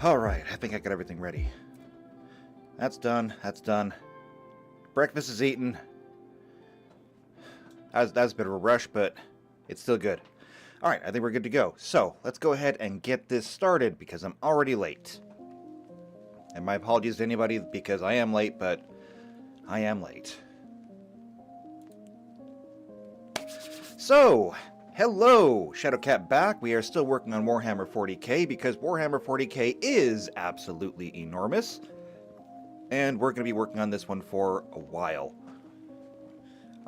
Alright, I think I got everything ready. That's done, that's done. Breakfast is eaten. That was a bit of a rush, but it's still good. Alright, I think we're good to go. So, let's go ahead and get this started, because I'm already late. And my apologies to anybody, because I am late, but I am late. So, hello! Shadowcat back. We are still working on Warhammer 40k, because Warhammer 40k is absolutely enormous. And we're going to be working on this one for a while.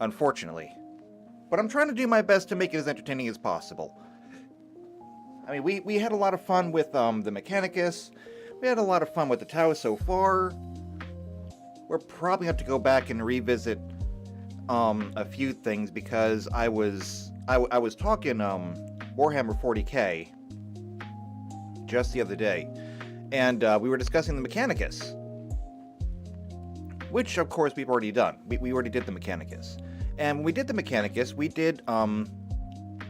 Unfortunately. But I'm trying to do my best to make it as entertaining as possible. I mean, we had a lot of fun with the Mechanicus. We had a lot of fun with the Tau so far. We're probably going to have to go back and revisit a few things, because I was talking Warhammer 40k just the other day, and we were discussing the Mechanicus, which of course we've already done. We already did the Mechanicus, and when we did the Mechanicus, we did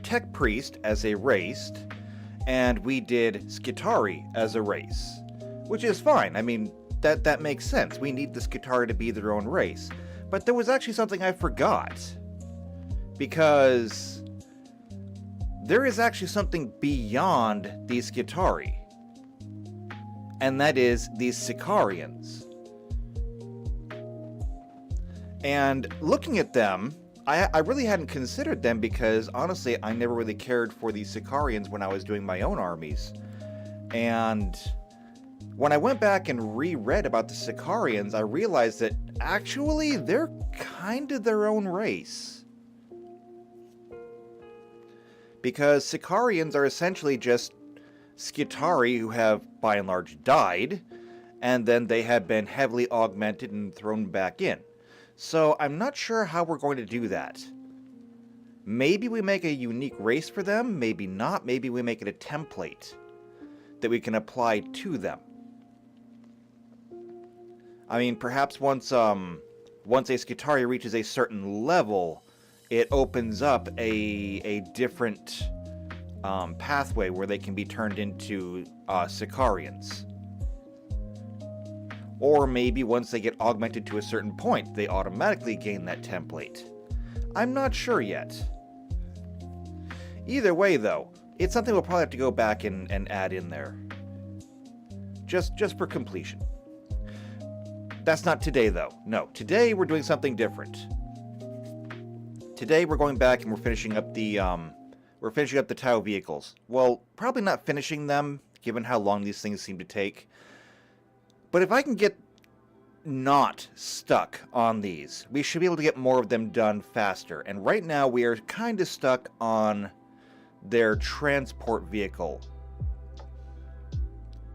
Tech Priest as a race, and we did Skitarii as a race, which is fine. I mean, that makes sense. We need the Skitarii to be their own race. But there was actually something I forgot, because there is actually something beyond these Skitarii, and that is these Sicarians. And looking at them, I really hadn't considered them, because honestly I never really cared for these Sicarians when I was doing my own armies. And when I went back and reread about the Sicarians, I realized that actually they're kind of their own race. Because Sicarians are essentially just Skitarii who have, by and large, died, and then they have been heavily augmented and thrown back in. So I'm not sure how we're going to do that. Maybe we make a unique race for them, maybe not. Maybe we make it a template that we can apply to them. I mean, perhaps once a Skitarii reaches a certain level, it opens up a different pathway where they can be turned into Sicarians. Or maybe once they get augmented to a certain point, they automatically gain that template. I'm not sure yet. Either way, though, it's something we'll probably have to go back and add in there. Just for completion. That's not today, though. No, today we're doing something different. Today we're going back and we're finishing up the Tau vehicles. Well, probably not finishing them, given how long these things seem to take. But if I can get not stuck on these, we should be able to get more of them done faster. And right now we are kind of stuck on their transport vehicle.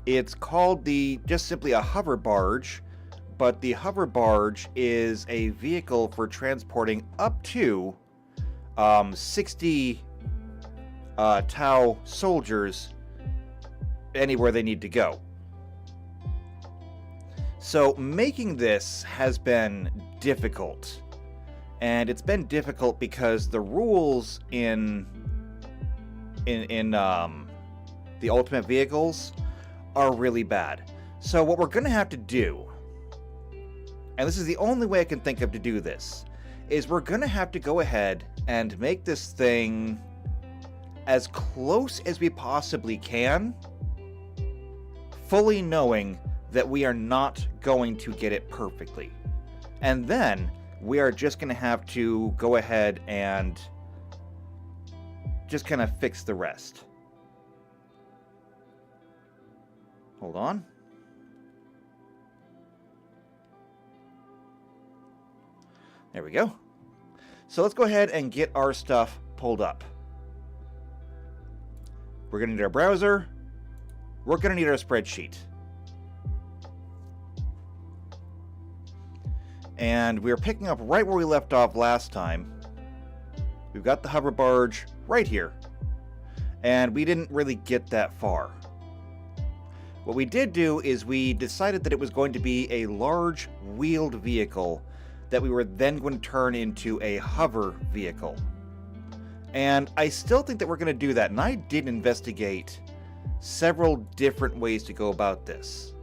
It's called just simply a hover barge. But the hover barge is a vehicle for transporting up to 60 Tau soldiers anywhere they need to go. So making this has been difficult. And it's been difficult because the rules in the Ultimate Vehicles are really bad. So what we're going to have to do, and this is the only way I can think of to do this, is we're going to have to go ahead and make this thing as close as we possibly can, fully knowing that we are not going to get it perfectly. And then we are just going to have to go ahead and just kind of fix the rest. Hold on. There we go. So let's go ahead and get our stuff pulled up. We're going to need our browser. We're going to need our spreadsheet. And we're picking up right where we left off last time. We've got the hover barge right here. And we didn't really get that far. What we did do is we decided that it was going to be a large wheeled vehicle that we were then going to turn into a hover vehicle. And I still think that we're going to do that. And I did investigate several different ways to go about this.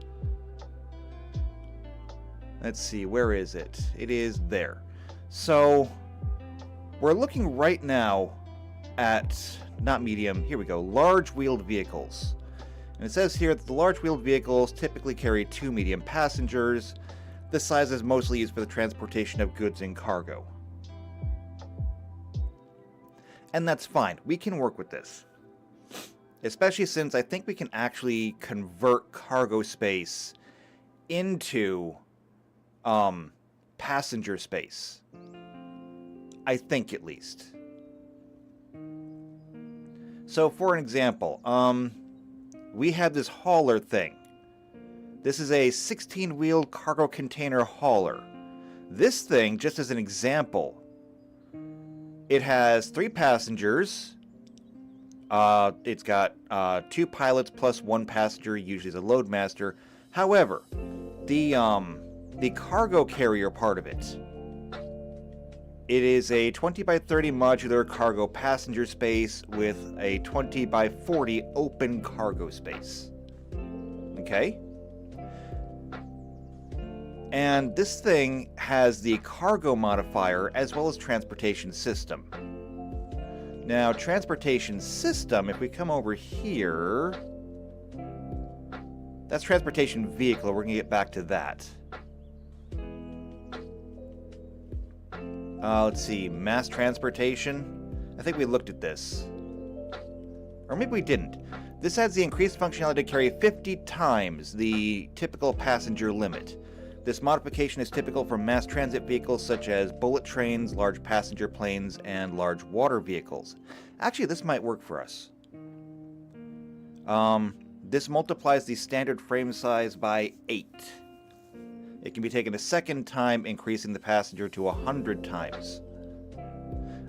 Let's see, where is it? It is there. So, we're looking right now at, not medium, here we go, large wheeled vehicles. And it says here that the large wheeled vehicles typically carry 2 medium passengers. This size is mostly used for the transportation of goods and cargo. And that's fine. We can work with this. Especially since I think we can actually convert cargo space into passenger space. I think, at least. So, for an example, we have this hauler thing. This is a 16-wheeled cargo container hauler. This thing, just as an example, it has 3 passengers. It's got 2 pilots plus 1 passenger, usually as a loadmaster. However, the cargo carrier part of it, it is a 20 by 30 modular cargo passenger space with a 20 by 40 open cargo space. Okay? And this thing has the cargo modifier as well as transportation system. Now, transportation system, if we come over here, that's transportation vehicle. We're going to get back to that. Let's see, mass transportation. I think we looked at this. Or maybe we didn't. This has the increased functionality to carry 50 times the typical passenger limit. This modification is typical for mass transit vehicles such as bullet trains, large passenger planes, and large water vehicles. Actually, this might work for us. This multiplies the standard frame size by 8. It can be taken a second time, increasing the passenger to 100 times.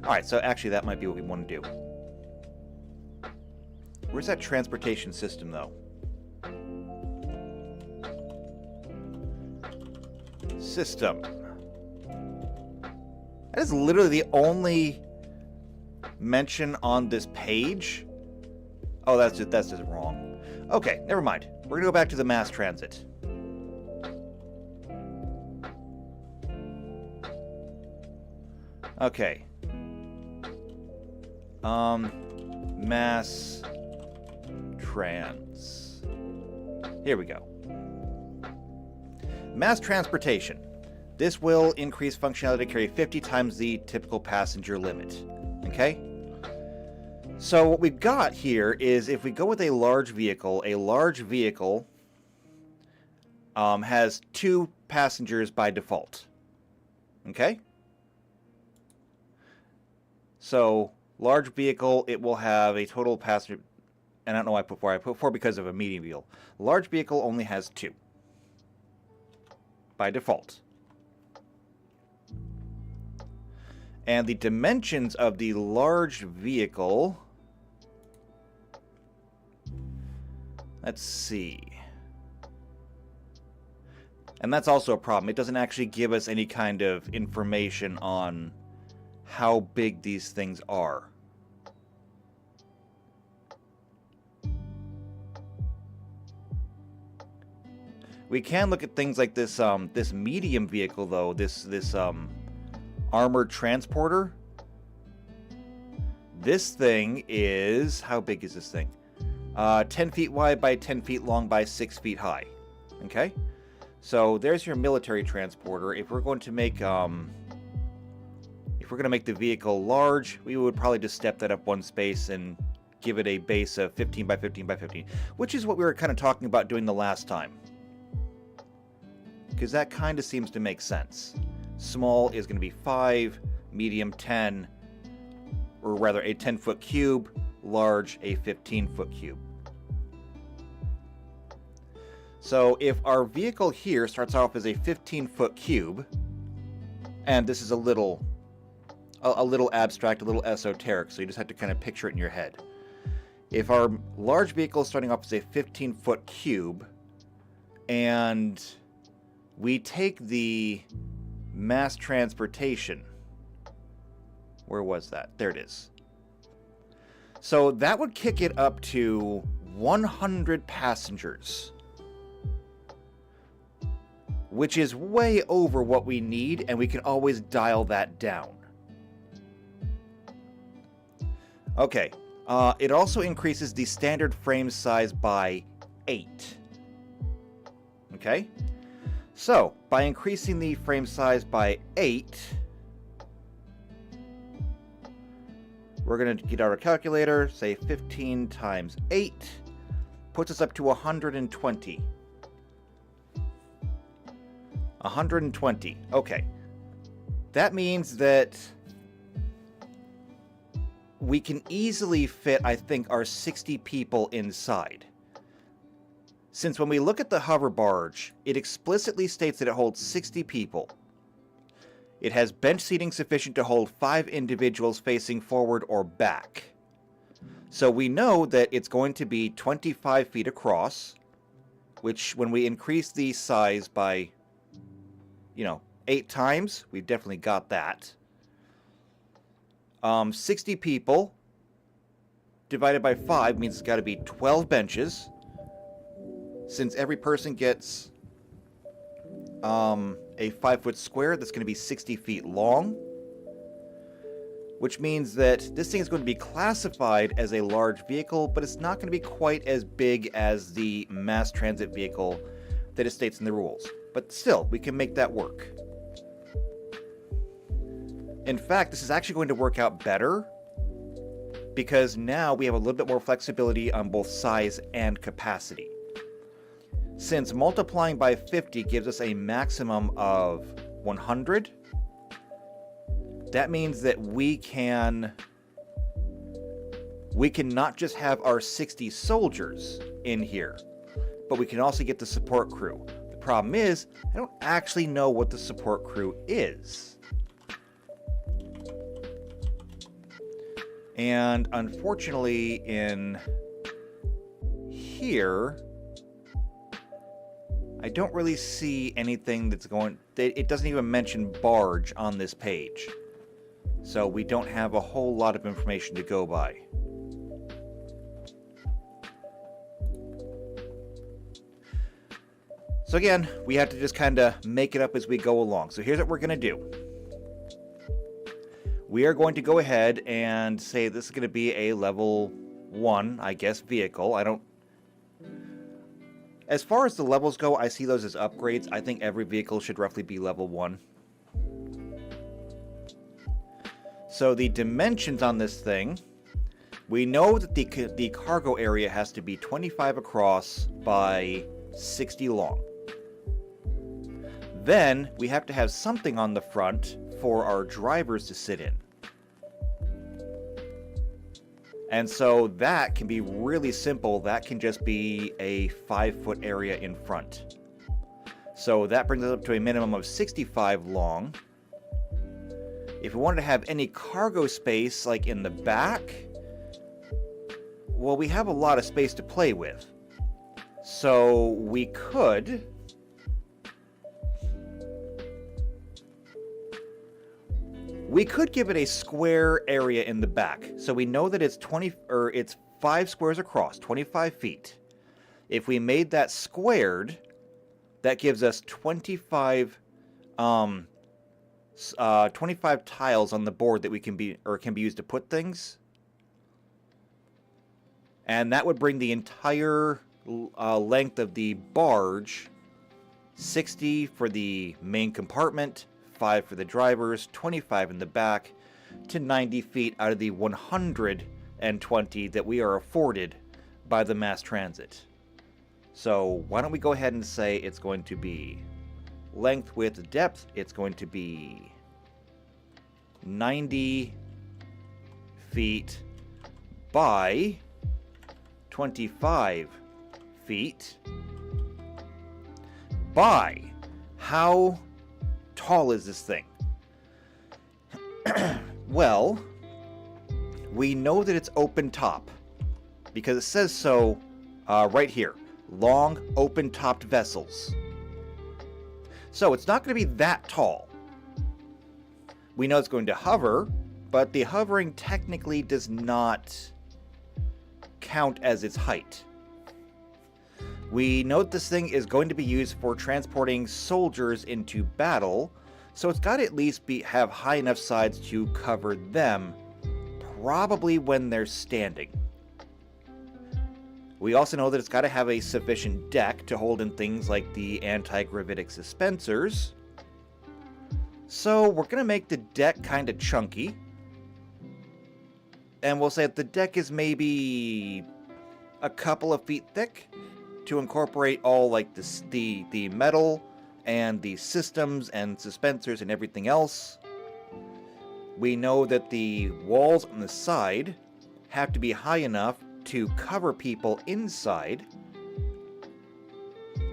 Alright, so actually that might be what we want to do. Where's that transportation system, though? System. That is literally the only mention on this page. Oh, that's just wrong. Okay, never mind. We're gonna go back to the mass transit. Okay. Mass trans. Here we go. Mass transportation. This will increase functionality to carry 50 times the typical passenger limit. Okay? So what we've got here is if we go with a large vehicle has 2 passengers by default. Okay? So, large vehicle, it will have a total passenger, and I don't know why I put 4. I put 4 because of a medium vehicle. Large vehicle only has 2. By default. And the dimensions of the large vehicle, let's see. And that's also a problem. It doesn't actually give us any kind of information on how big these things are. We can look at things like this this medium vehicle, though, this armored transporter. This thing is, how big is this thing? 10 feet wide by 10 feet long by 6 feet high. Okay? So there's your military transporter. If we're going to make the vehicle large, we would probably just step that up 1 space and give it a base of 15 by 15 by 15, which is what we were kind of talking about doing the last time. Because that kind of seems to make sense. Small is going to be 5, medium 10, or rather a 10-foot cube, large a 15-foot cube. So if our vehicle here starts off as a 15-foot cube, and this is a little abstract, a little esoteric, so you just have to kind of picture it in your head. If our large vehicle is starting off as a 15-foot cube, and we take the mass transportation, where was that? There it is. So that would kick it up to 100 passengers, which is way over what we need, and we can always dial that down. Okay, it also increases the standard frame size by 8. Okay, so by increasing the frame size by 8, we're going to get out our calculator, say 15 times 8, puts us up to 120. 120. Okay. That means that we can easily fit, I think, our 60 people inside. Since when we look at the hover barge, it explicitly states that it holds 60 people. It has bench seating sufficient to hold 5 individuals facing forward or back. So we know that it's going to be 25 feet across, which when we increase the size by, 8 times, we've definitely got that. 60 people divided by 5 means it's got to be 12 benches. Since every person gets a 5-foot square, that's going to be 60 feet long, which means that this thing is going to be classified as a large vehicle, but it's not going to be quite as big as the mass transit vehicle that it states in the rules. But still, we can make that work. In fact, this is actually going to work out better because now we have a little bit more flexibility on both size and capacity. Since multiplying by 50 gives us a maximum of 100, that means that we can not just have our 60 soldiers in here, but we can also get the support crew. The problem is, I don't actually know what the support crew is. And unfortunately, in here, I don't really see anything that's going... It doesn't even mention barge on this page. So we don't have a whole lot of information to go by. So again, we have to just kind of make it up as we go along. So here's what we're going to do. We are going to go ahead and say this is going to be a level 1, I guess, vehicle. As far as the levels go, I see those as upgrades. I think every vehicle should roughly be level 1. So the dimensions on this thing, we know that the cargo area has to be 25 across by 60 long. Then we have to have something on the front for our drivers to sit in. And so that can be really simple. That can just be a 5-foot area in front. So that brings us up to a minimum of 65 long. If we wanted to have any cargo space, like in the back, well, we have a lot of space to play with. So we could... give it a square area in the back. So we know that it's 5 squares across, 25 feet. If we made that squared, that gives us 25 tiles on the board that can be used to put things. And that would bring the entire length of the barge, 60 for the main compartment, 5 for the drivers, 25 in the back, to 90 feet out of the 120 that we are afforded by the mass transit. So why don't we go ahead and say it's going to be length, width, depth. It's going to be 90 feet by 25 feet by how tall is this thing? Well, we know that it's open top because it says so right here. Long, open-topped vessels. So it's not going to be that tall. We know it's going to hover, but the hovering technically does not count as its height. We know this thing is going to be used for transporting soldiers into battle, so it's got to at least have high enough sides to cover them, probably when they're standing. We also know that it's got to have a sufficient deck to hold in things like the anti-gravitic suspensors. So we're going to make the deck kind of chunky. And we'll say that the deck is maybe a couple of feet thick to incorporate all like the metal and the systems and suspensors and everything else. We know that the walls on the side have to be high enough to cover people inside.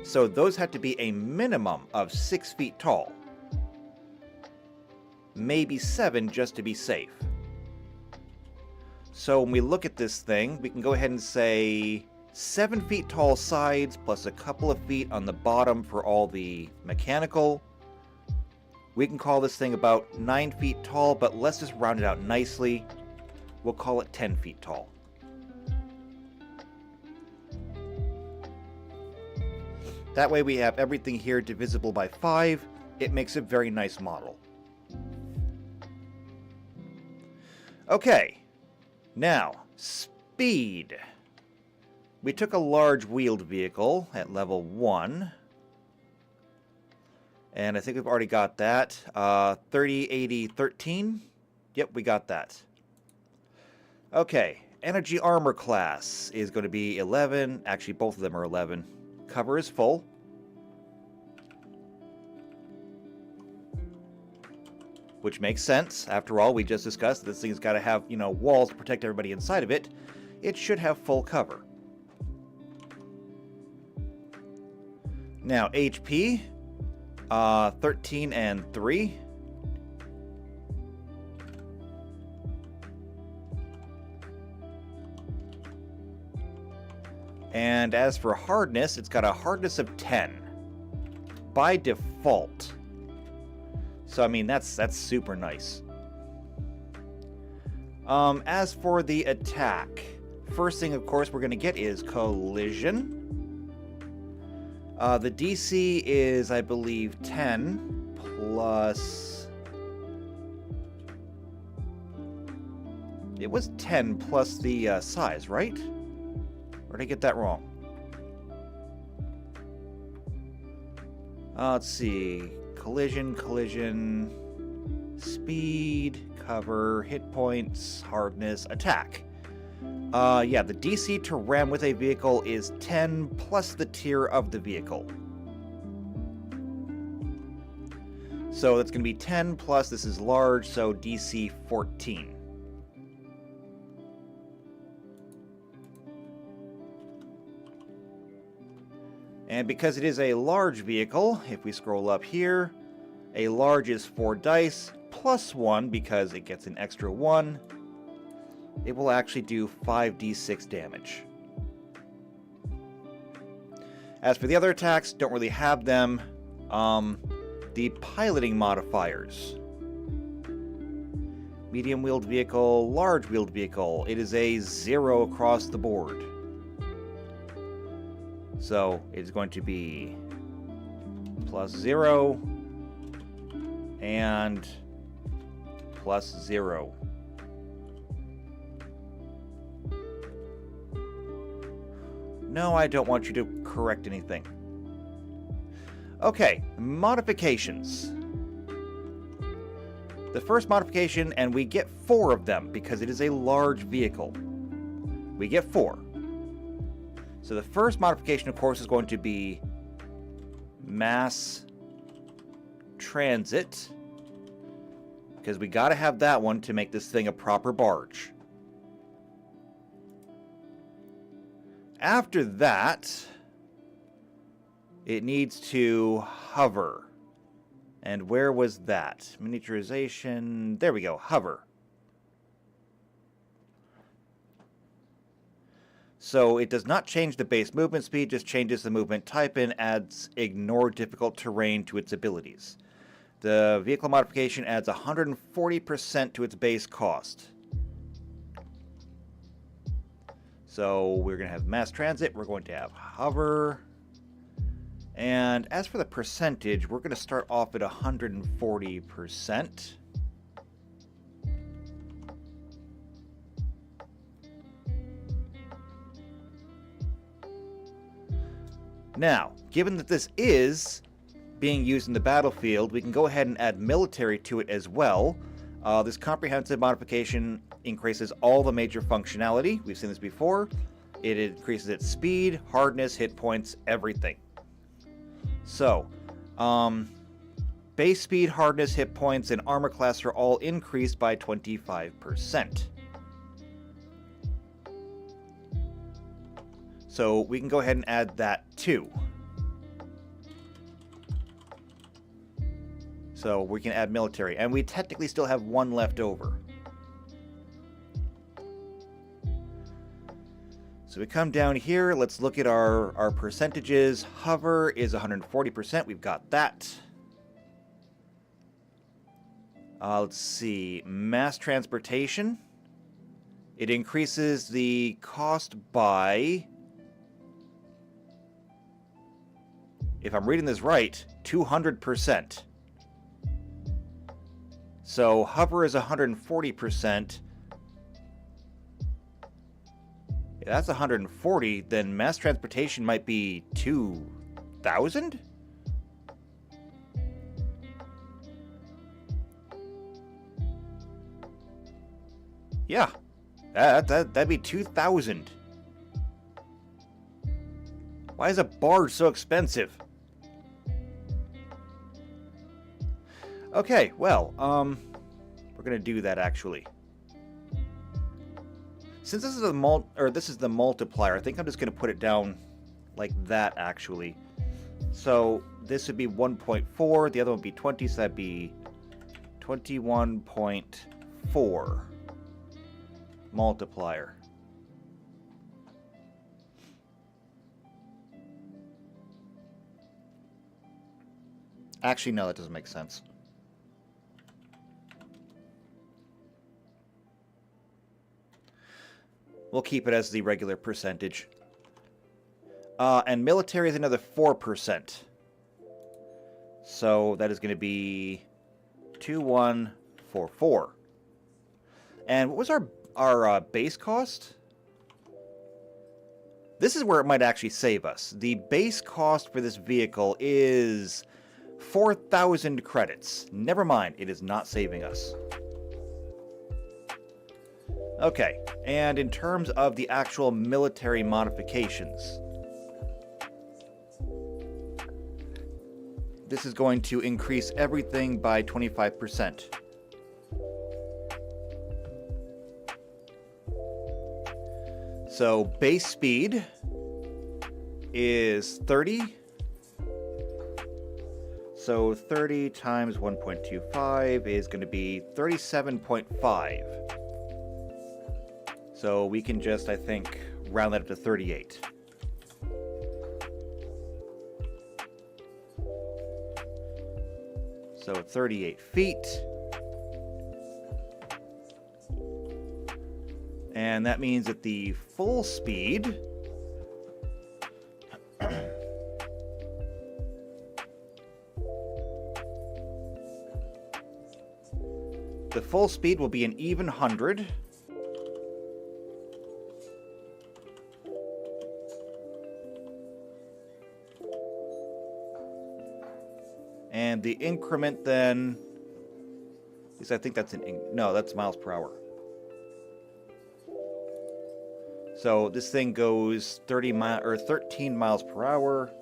So those have to be a minimum of 6 feet tall. Maybe 7 just to be safe. So when we look at this thing, we can go ahead and say 7 feet tall sides plus a couple of feet on the bottom for all the mechanical. We can call this thing about 9 feet tall, but let's just round it out nicely. We'll call it 10 feet tall. That way we have everything here divisible by 5. It makes a very nice model. Okay, now, speed. We took a large wheeled vehicle at level 1. And I think we've already got that. 30, 80, 13. Yep, we got that. Okay, energy armor class is going to be 11. Actually, both of them are 11. Cover is full. Which makes sense. After all, we just discussed this thing's got to have, walls to protect everybody inside of it. It should have full cover. Now, HP, 13 and 3. And as for hardness, it's got a hardness of 10 by default. So, I mean, that's super nice. As for the attack, first thing, of course, we're going to get is collision. The DC is, I believe, 10 plus... It was 10 plus the size, right? Or did I get that wrong? Let's see. Collision, speed, cover, hit points, hardness, attack. Yeah, the DC to ram with a vehicle is 10 plus the tier of the vehicle. So that's going to be 10 plus, this is large, so DC 14. And because it is a large vehicle, if we scroll up here, a large is 4 dice, plus 1 because it gets an extra 1. It will actually do 5d6 damage. As for the other attacks, don't really have them. The piloting modifiers. Medium wheeled vehicle, large wheeled vehicle. It is a 0 across the board. So it's going to be plus 0 and plus 0. No, I don't want you to correct anything. Okay, modifications. The first modification, and we get 4 of them because it is a large vehicle. We get 4. So the first modification, of course, is going to be mass transit, because we got to have that one to make this thing a proper barge. After that, it needs to hover. And where was that? Miniaturization. There we go. Hover. So it does not change the base movement speed, just changes the movement type and adds ignore difficult terrain to its abilities. The vehicle modification adds 140% to its base cost. So we're going to have mass transit. We're going to have hover. And as for the percentage, we're going to start off at 140%. Now, given that this is being used in the battlefield, we can go ahead and add military to it as well. This comprehensive modification increases all the major functionality. We've seen this before. It increases its speed, hardness, hit points, everything. So, base speed, hardness, hit points, and armor class are all increased by 25%. So we can go ahead and add that too. So we can add military, and we technically still have one left over. So we come down here, let's look at our percentages. Hover is 140%, we've got that. Let's see, mass transportation. It increases the cost by, if I'm reading this right, 200%. So hover is 140%. If that's 140, then mass transportation might be 2,000? Yeah, that'd be 2,000. Why is a barge so expensive? Okay, well, we're gonna do that actually. Since this is the multiplier, I think I'm just gonna put it down like that actually. So this would be 1.4, the other one would be 20, so that'd be 21.4 multiplier. Actually, no, that doesn't make sense. We'll keep it as the regular percentage. And military is another 4%. So that is going to be 2144. And what was our base cost? This is where it might actually save us. The base cost for this vehicle is 4,000 credits. Never mind, it is not saving us. Okay, and in terms of the actual military modifications, this is going to increase everything by 25%. So base speed is 30. So 30 times 1.25 is going to be 37.5. So we can just, I think, round that up to 38. So 38 feet. And that means that the full speed will be an even 100. And the increment then is, I think that's no, that's miles per hour. So this thing goes 13 miles per hour.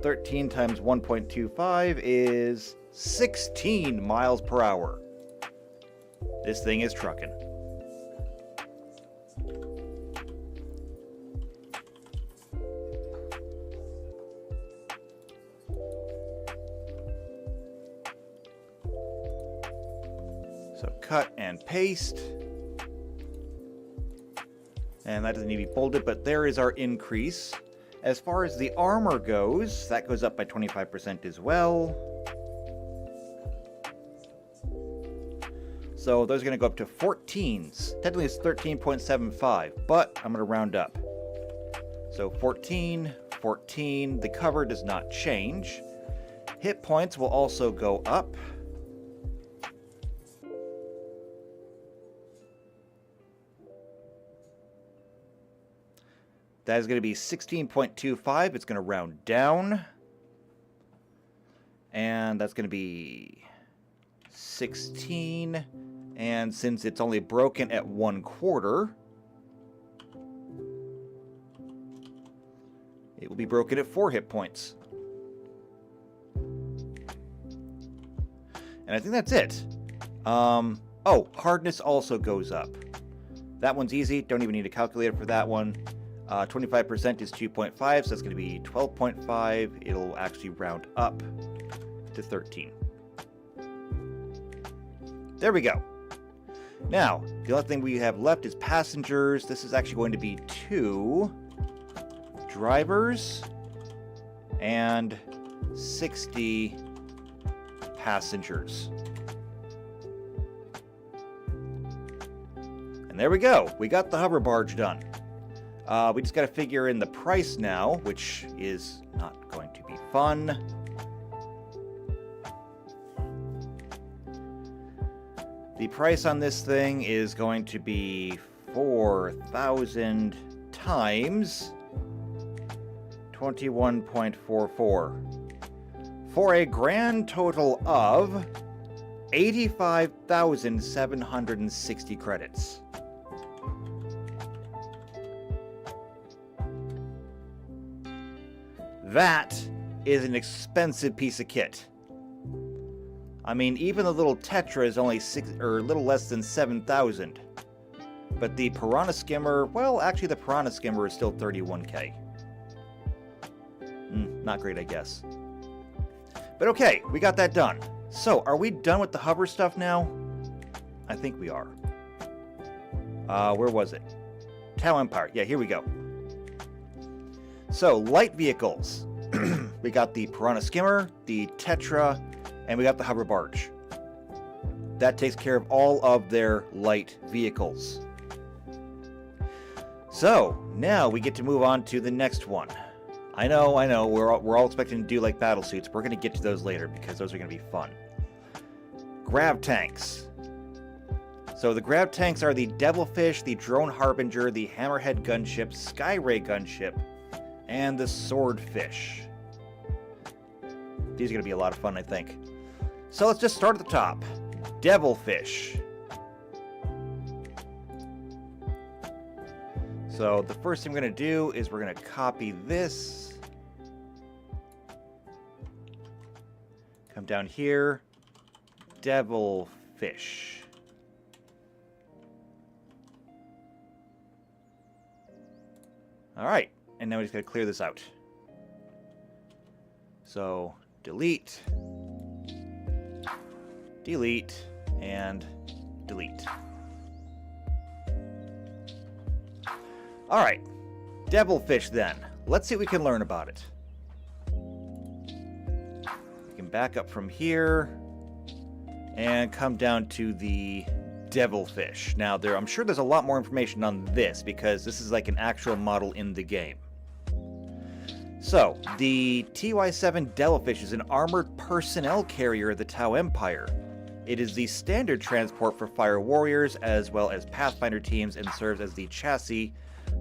13 times 1.25 is 16 miles per hour. This thing is trucking. So cut and paste. And that doesn't need to be bolded, but there is our increase. As far as the armor goes, that goes up by 25% as well. So those are going to go up to 14s. Technically it's 13.75, but I'm going to round up. So 14, 14. The cover does not change. Hit points will also go up. That is going to be 16.25. It's going to round down. And that's going to be 16. And since it's only broken at 1/4, it will be broken at 4 hit points. And I think that's it. Oh, hardness also goes up. That one's easy. Don't even need a calculator for that one. 25% is 2.5, so that's going to be 12.5. It'll actually round up to 13. There we go. Now, the only thing we have left is passengers. This is actually going to be 2 drivers and 60 passengers. And there we go. We got the hover barge done. We just got to figure in the price now, which is not going to be fun. The price on this thing is going to be 4,000 times 21.44 for a grand total of 85,760 credits. That is an expensive piece of kit. I mean, even the little Tetra is only a little less than 7,000. But the Piranha Skimmer, well, actually the Piranha Skimmer is still 31k. Not great, I guess. But okay, we got that done. So, are we done with the hover stuff now? I think we are. Where was it? Tau Empire. Yeah, here we go. So, light vehicles. We got the Piranha Skimmer, the Tetra, and we got the hover barge. That takes care of all of their light vehicles. So, now we get to move on to the next one. I know, we're all expecting to do like battle suits. We're going to get to those later because those are going to be fun. Grav tanks. So the grav tanks are the Devilfish, the Drone Harbinger, the Hammerhead gunship, Skyray gunship, and the Swordfish. These are going to be a lot of fun, I think. So let's just start at the top. Devilfish. So the first thing we're going to do is we're going to copy this. Come down here. Devilfish. All right. And now we just got to clear this out. So delete, delete, and delete. All right, Devilfish then. Let's see what we can learn about it. We can back up from here and come down to the Devilfish. Now, I'm sure there's a lot more information on this because this is like an actual model in the game. So, the TY-7 Devilfish is an armored personnel carrier of the Tau Empire. It is the standard transport for fire warriors as well as Pathfinder teams and serves as the chassis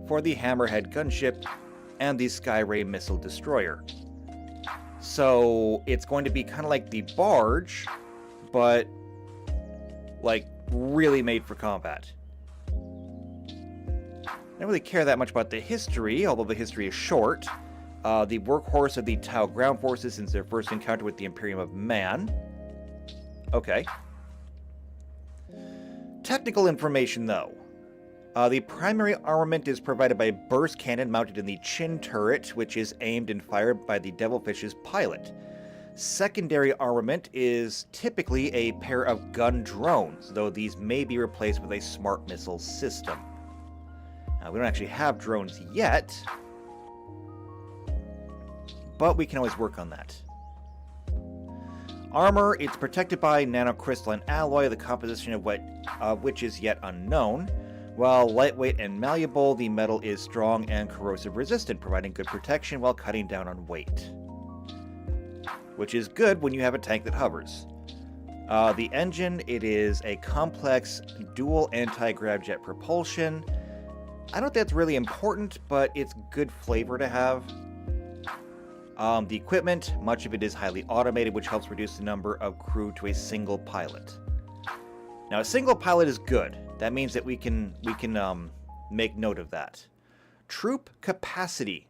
for the Hammerhead gunship and the Skyray missile destroyer. So, it's going to be kind of like the barge, but like really made for combat. I don't really care that much about the history, although the history is short. The workhorse of the Tau ground forces since their first encounter with the Imperium of Man. Okay. Technical information, though. The primary armament is provided by a burst cannon mounted in the chin turret, which is aimed and fired by the Devilfish's pilot. Secondary armament is typically a pair of gun drones, though these may be replaced with a smart missile system. Now, we don't actually have drones yet, but we can always work on that. Armor, it's protected by nanocrystalline alloy, the composition of which is yet unknown. While lightweight and malleable, the metal is strong and corrosive resistant, providing good protection while cutting down on weight. Which is good when you have a tank that hovers. The engine, it is a complex dual anti-grav jet propulsion. I don't think that's really important, but it's good flavor to have. The equipment, much of it is highly automated, which helps reduce the number of crew to a single pilot. Now, a single pilot is good. That means that we can make note of that. Troop capacity.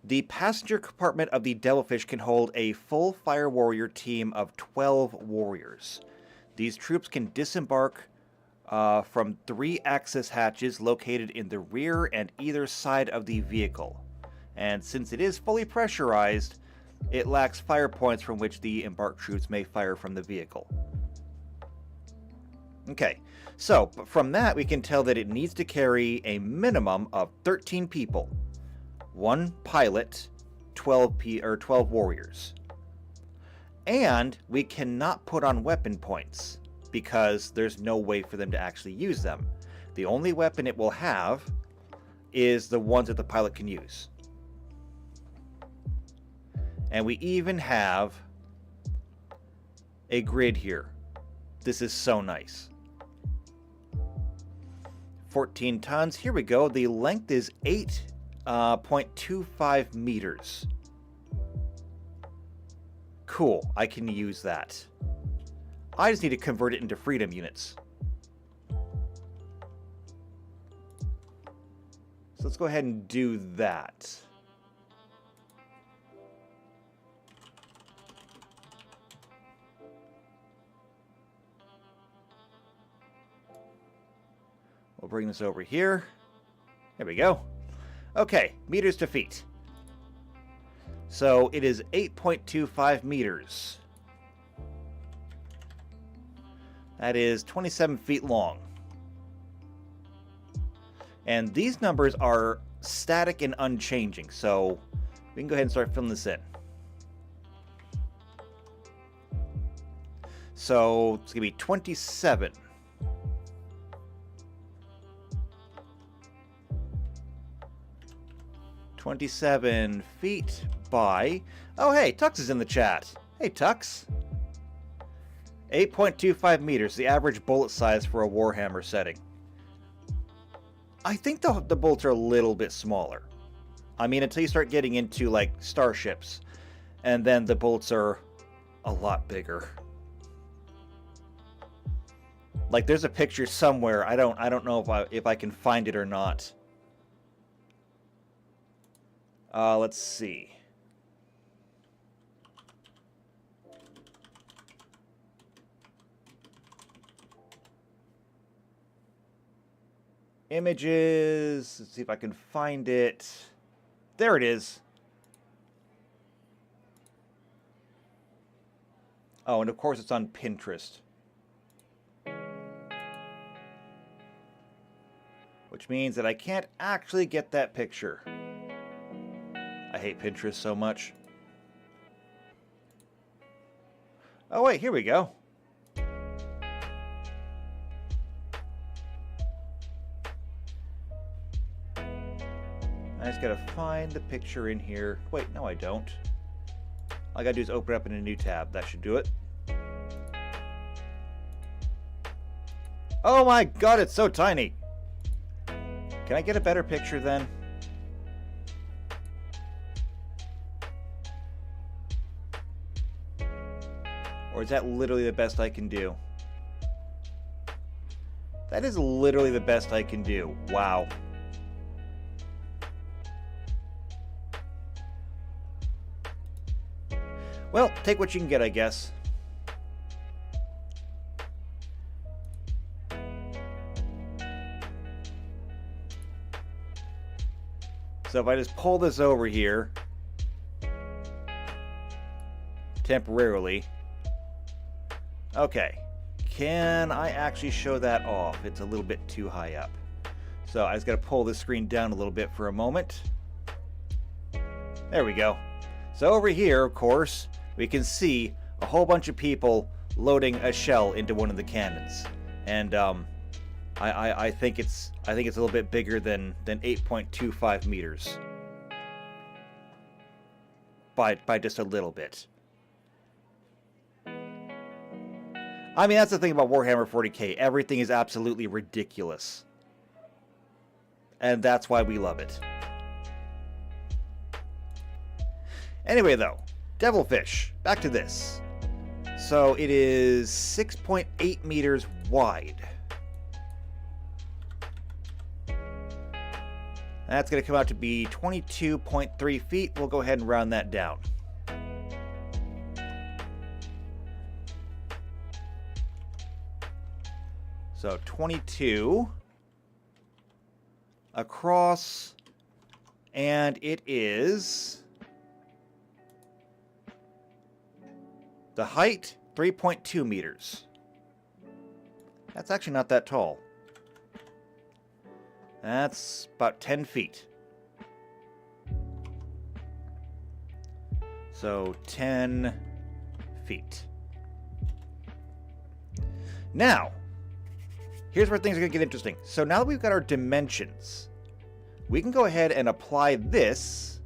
The passenger compartment of the Devilfish can hold a full Fire Warrior team of 12 warriors. These troops can disembark from 3 access hatches located in the rear and either side of the vehicle. And since it is fully pressurized, it lacks fire points from which the embarked troops may fire from the vehicle. Okay, so from that we can tell that it needs to carry a minimum of 13 people. 1 pilot, 12 warriors. And we cannot put on weapon points, because there's no way for them to actually use them. The only weapon it will have is the ones that the pilot can use. And we even have a grid here. This is so nice. 14 tons. Here we go. The length is 8.25 meters. Cool. I can use that. I just need to convert it into freedom units. So let's go ahead and do that. We'll bring this over here. There we go. Okay, meters to feet. So it is 8.25 meters. That is 27 feet long. And these numbers are static and unchanging, so we can go ahead and start filling this in. So it's going to be 27. "27 feet by..." Oh, hey, Tux is in the chat. Hey, Tux. 8.25 meters, the average bullet size for a Warhammer setting. I think the bullets are a little bit smaller. I mean, until you start getting into, like, starships. And then the bullets are a lot bigger. Like, there's a picture somewhere. I don't know if I can find it or not. Let's see. Images. Let's see if I can find it. There it is. Oh, and of course it's on Pinterest. Which means that I can't actually get that picture. I hate Pinterest so much. Oh wait, here we go. I just gotta find the picture in here. Wait, no I don't. All I gotta do is open it up in a new tab. That should do it. Oh my god, it's so tiny! Can I get a better picture then? Or is that literally the best I can do? That is literally the best I can do. Wow. Well, take what you can get, I guess. So if I just pull this over here temporarily. Okay, can I actually show that off? It's a little bit too high up. So I just got to pull this screen down a little bit for a moment. There we go. So over here, of course, we can see a whole bunch of people loading a shell into one of the cannons. And I think it's a little bit bigger than 8.25 meters. By just a little bit. I mean, that's the thing about Warhammer 40k. Everything is absolutely ridiculous. And that's why we love it. Anyway, though, Devilfish. Back to this. So it is 6.8 meters wide. That's going to come out to be 22.3 feet. We'll go ahead and round that down. So 22 across, and it is the height 3.2 meters. That's actually not that tall. That's about 10 feet. So 10 feet. Now, here's where things are going to get interesting. So now that we've got our dimensions, we can go ahead and apply this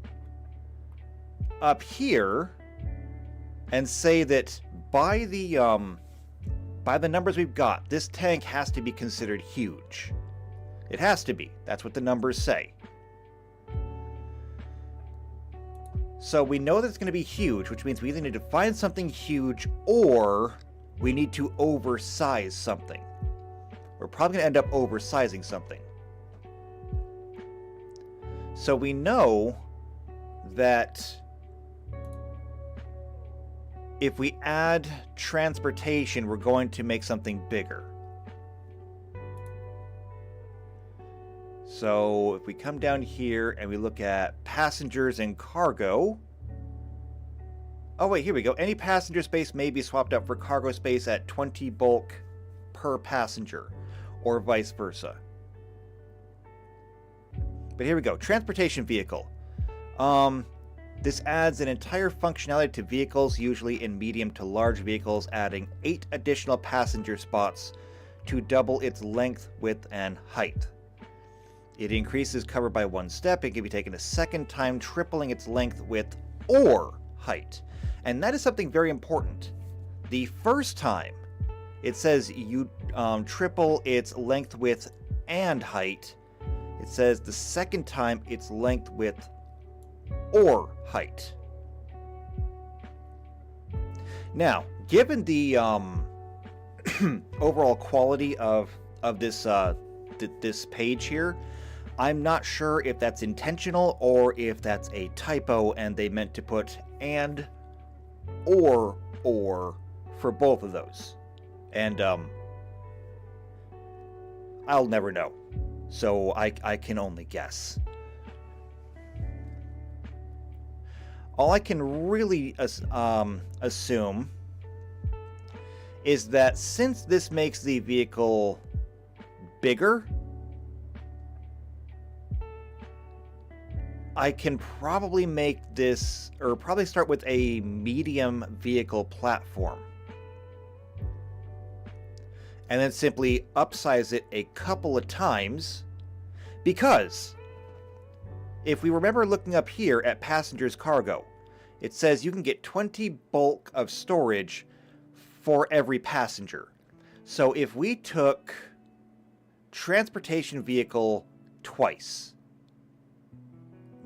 up here and say that by the numbers we've got, this tank has to be considered huge. It has to be. That's what the numbers say. So we know that it's going to be huge, which means we either need to find something huge or we need to oversize something. We're probably going to end up oversizing something. So we know that if we add transportation, we're going to make something bigger. So if we come down here and we look at passengers and cargo. Oh wait, here we go. Any passenger space may be swapped out for cargo space at 20 bulk per passenger, or vice versa. But here we go. Transportation vehicle. This adds an entire functionality to vehicles, usually in medium to large vehicles, adding 8 additional passenger spots to double its length, width, and height. It increases cover by 1 step. It can be taken a second time, tripling its length, width, or height. And that is something very important. The first time, it says you triple its length, width, and height. It says the second time, its length, width, or height. Now, given the overall quality of this this page here, I'm not sure if that's intentional or if that's a typo and they meant to put and or for both of those. And I'll never know. So I can only guess. All I can really assume is that since this makes the vehicle bigger, I can probably make this, or probably start with a medium vehicle platform. And then simply upsize it a couple of times, because if we remember looking up here at passengers cargo, it says you can get 20 bulk of storage for every passenger. So if we took transportation vehicle twice,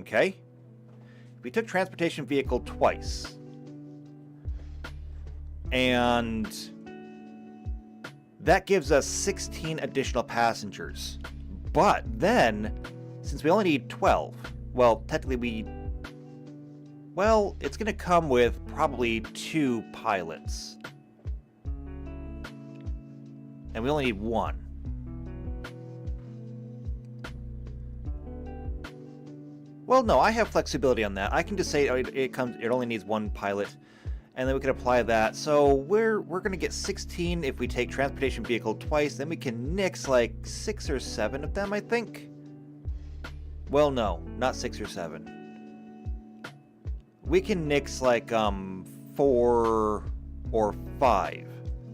okay? If we took transportation vehicle twice, and that gives us 16 additional passengers. But then, since we only need 12, well, technically it's going to come with probably 2 pilots. And we only need 1. Well, no, I have flexibility on that. I can just say it only needs 1 pilot, and then we can apply that. So we're going to get 16 if we take transportation vehicle twice. Then we can nix like 6 or 7 of them, I think. Well, no, not 6 or 7. We can nix like 4 4 or 5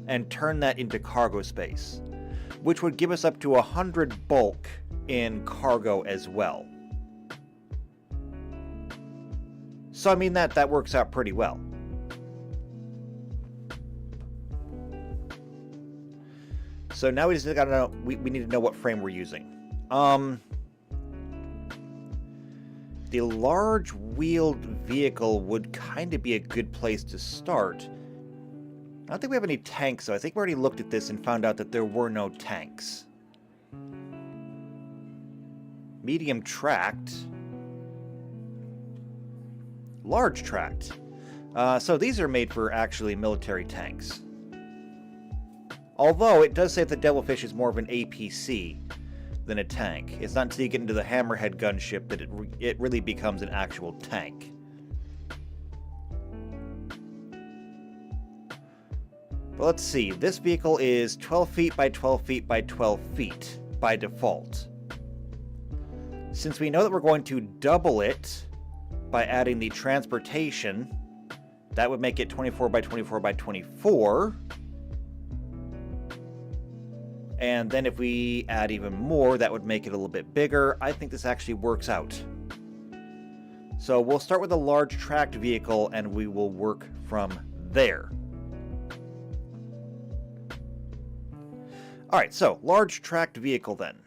and turn that into cargo space, which would give us up to 100 bulk in cargo as well. So I mean that works out pretty well. So now we just gotta know, we need to know what frame we're using. The large wheeled vehicle would kind of be a good place to start. I don't think we have any tanks, so I think we already looked at this and found out that there were no tanks. Medium tracked. Large tracked. So these are made for actually military tanks. Although it does say that the Devilfish is more of an APC than a tank. It's not until you get into the Hammerhead gunship that it really becomes an actual tank. But let's see, this vehicle is 12 feet by 12 feet by 12 feet by default. Since we know that we're going to double it by adding the transportation, that would make it 24 by 24 by 24. And then if we add even more, that would make it a little bit bigger. I think this actually works out. So we'll start with a large tracked vehicle and we will work from there. Alright, so large tracked vehicle then.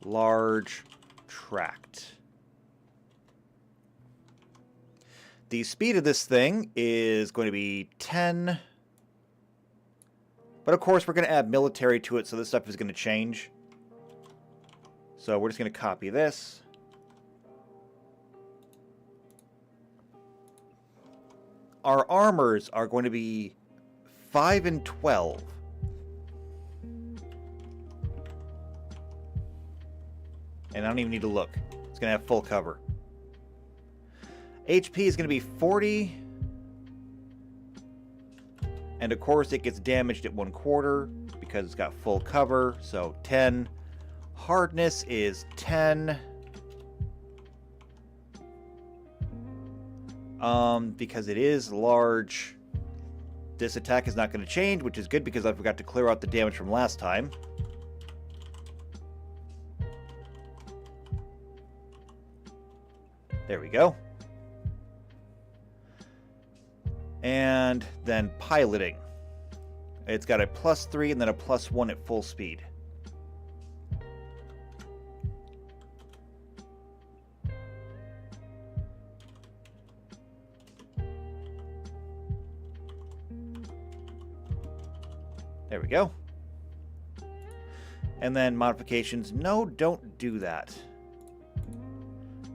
Large tracked. The speed of this thing is going to be 10. But of course we're going to add military to it, so this stuff is going to change. So we're just going to copy this. Our armors are going to be 5 and 12. And I don't even need to look. It's going to have full cover. HP is going to be 40. And of course it gets damaged at 1/4 because it's got full cover. So 10. Hardness is 10. Because it is large. This attack is not going to change, which is good because I forgot to clear out the damage from last time. There we go. And then piloting. It's got a +3 and then a +1 at full speed. There we go. And then modifications. No, don't do that.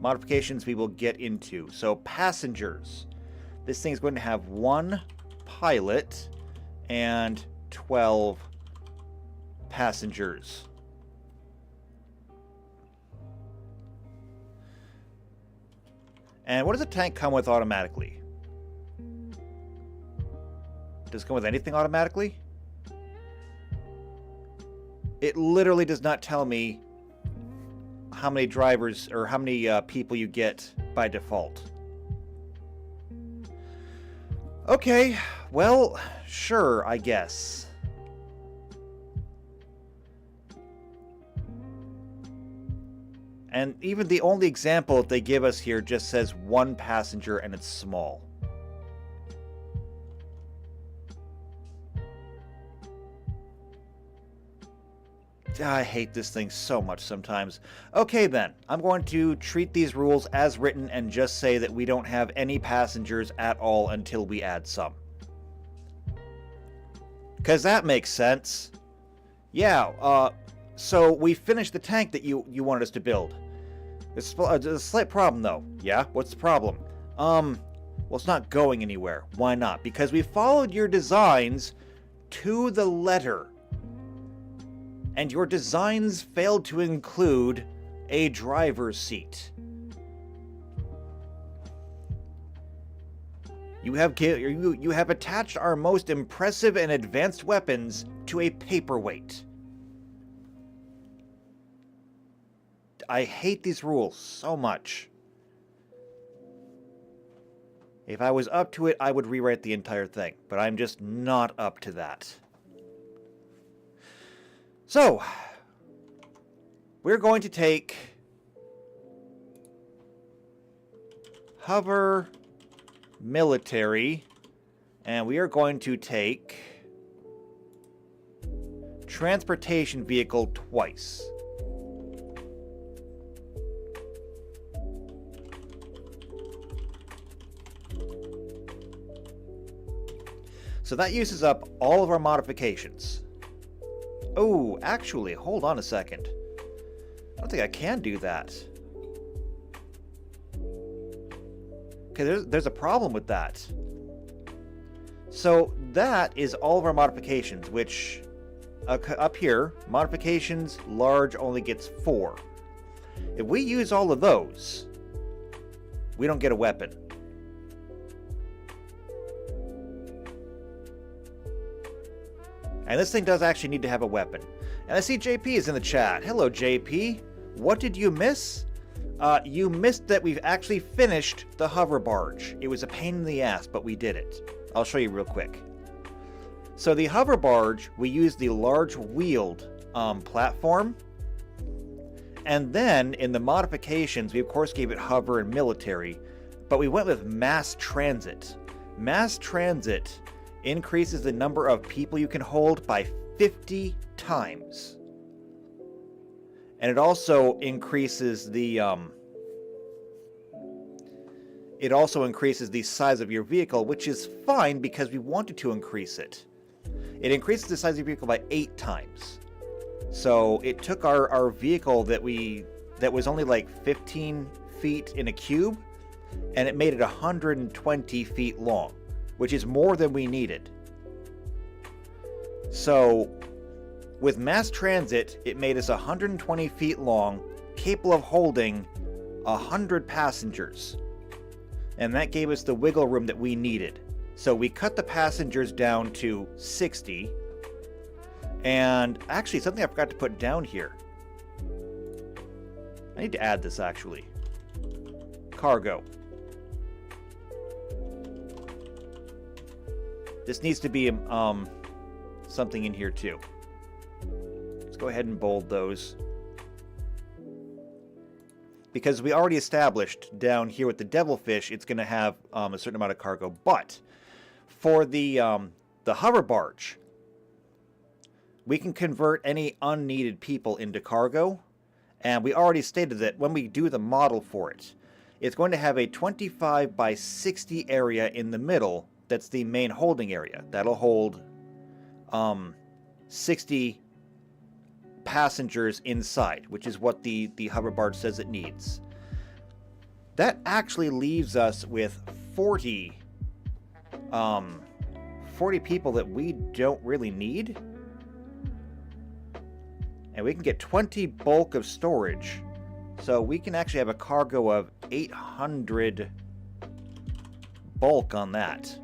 Modifications we will get into. So passengers. This thing is going to have 1 pilot and 12 passengers. And what does a tank come with automatically? Does it come with anything automatically? It literally does not tell me how many drivers or how many people you get by default. Okay, well, sure, I guess. And even the only example that they give us here just says 1 passenger and it's small. I hate this thing so much sometimes. Okay then, I'm going to treat these rules as written and just say that we don't have any passengers at all until we add some. Because that makes sense. Yeah, so we finished the tank that you wanted us to build. There's a slight problem though. Yeah, what's the problem? Well, it's not going anywhere. Why not? Because we followed your designs to the letter. And your designs failed to include a driver's seat. You have attached our most impressive and advanced weapons to a paperweight. I hate these rules so much. If I was up to it, I would rewrite the entire thing, but I'm just not up to that. So, we're going to take hover military, and we are going to take transportation vehicle twice. So that uses up all of our modifications. Oh, actually, hold on a second. I don't think I can do that. Okay, there's a problem with that. So that is all of our modifications, which up here, modifications, large only gets 4. If we use all of those, we don't get a weapon. And this thing does actually need to have a weapon. And I see JP is in the chat. Hello, JP. What did you miss? You missed that we've actually finished the hover barge. It was a pain in the ass, but we did it. I'll show you real quick. So the hover barge, we used the large wheeled platform. And then in the modifications, we of course gave it hover and military, but we went with mass transit. Mass transit increases the number of people you can hold by 50 times. And it also increases the size of your vehicle, which is fine because we wanted to increase it. It increases the size of your vehicle by 8 times. So it took our vehicle that was only like 15 feet in a cube, and it made it 120 feet long, which is more than we needed. So with mass transit, it made us 120 feet long, capable of holding 100 passengers. And that gave us the wiggle room that we needed. So we cut the passengers down to 60. And actually, something I forgot to put down here. I need to add this actually. Cargo. This needs to be something in here too. Let's go ahead and bold those. Because we already established down here with the devilfish, it's going to have a certain amount of cargo. But for the hover barge, we can convert any unneeded people into cargo. And we already stated that when we do the model for it, it's going to have a 25 by 60 area in the middle. That's the main holding area. That'll hold 60 passengers inside, which is what the hover barge says it needs. That actually leaves us with 40 people that we don't really need. And we can get 20 bulk of storage. So we can actually have a cargo of 800 bulk on that.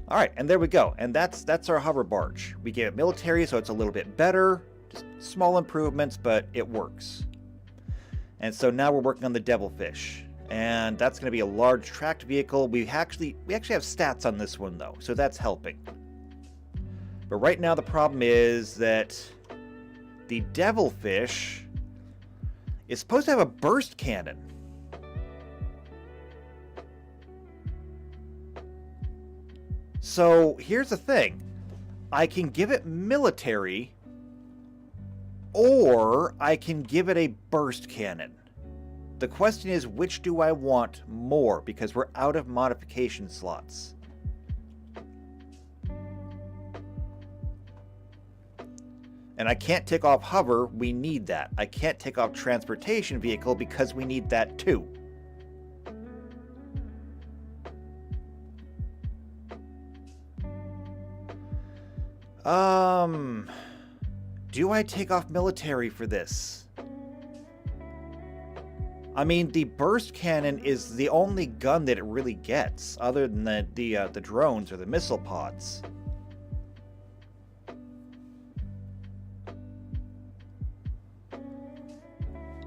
All right, and there we go. And that's our hover barge. We gave it military, so it's a little bit better. Just small improvements, but it works. And so now we're working on the devilfish. And that's going to be a large tracked vehicle. We actually have stats on this one, though, so that's helping. But right now the problem is that the devilfish is supposed to have a burst cannon. So here's the thing. I can give it military, or I can give it a burst cannon. The question is, which do I want more? Because we're out of modification slots. And I can't take off hover, we need that. I can't take off transportation vehicle because we need that too. Do I take off military for this? I mean, the burst cannon is the only gun that it really gets, other than the drones or the missile pods.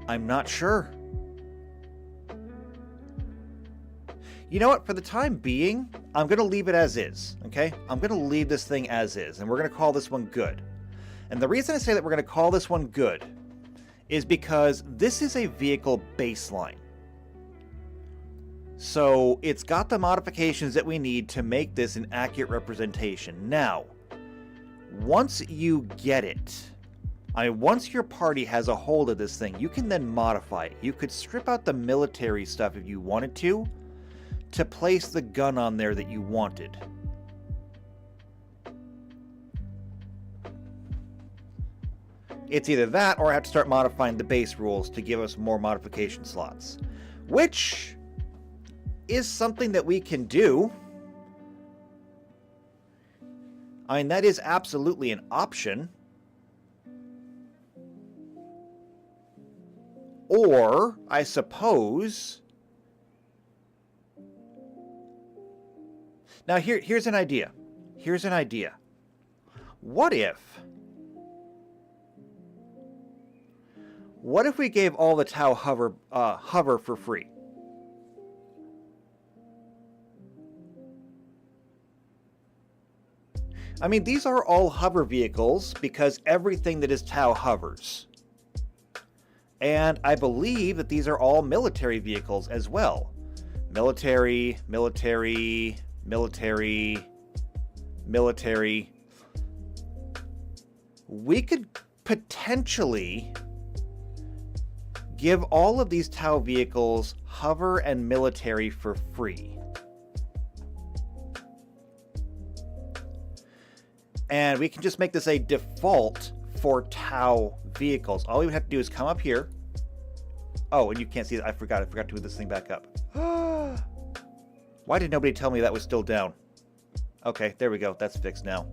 I'm not sure. You know what? For the time being, I'm going to leave it as is, okay? I'm going to leave this thing as is, and we're going to call this one good. And the reason I say that we're going to call this one good is because this is a vehicle baseline. So it's got the modifications that we need to make this an accurate representation. Now, once you get it, once your party has a hold of this thing, you can then modify it. You could strip out the military stuff if you wanted to place the gun on there that you wanted. It's either that, or I have to start modifying the base rules to give us more modification slots, which is something that we can do. I mean, that is absolutely an option. Or, I suppose... Now, here's an idea. Here's an idea. What if we gave all the Tau hover for free? I mean, these are all hover vehicles because everything that is Tau hovers. And I believe that these are all military vehicles as well. Military, military, military, military. We could potentially give all of these Tau vehicles hover and military for free. And we can just make this a default for Tau vehicles. All we would have to do is come up here. Oh, and you can't see it. I forgot to move this thing back up. Why did nobody tell me that was still down? Okay, there we go. That's fixed now.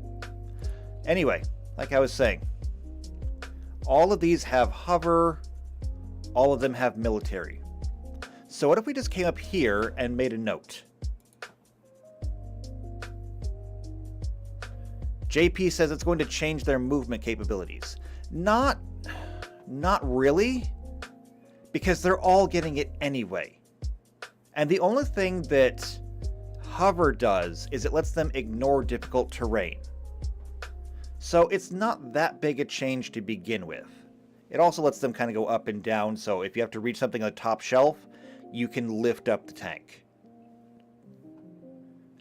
Anyway, like I was saying, all of these have hover. All of them have military. So what if we just came up here and made a note? JP says it's going to change their movement capabilities. Not really, because they're all getting it anyway. And the only thing that hover does is it lets them ignore difficult terrain. So it's not that big a change to begin with. It also lets them kind of go up and down, so if you have to reach something on the top shelf, you can lift up the tank.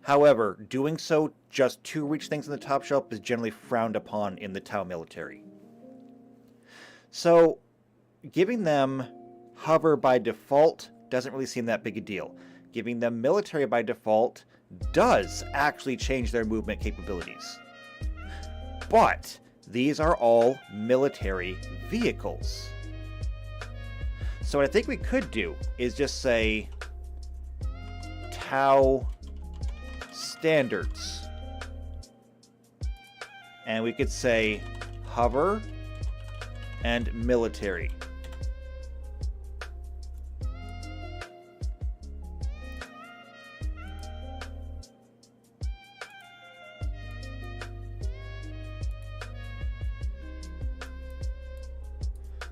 However, doing so just to reach things on the top shelf is generally frowned upon in the Tau military. So, giving them hover by default doesn't really seem that big a deal. Giving them military by default does actually change their movement capabilities. But these are all military vehicles. So what I think we could do is just say Tau standards. And we could say hover and military.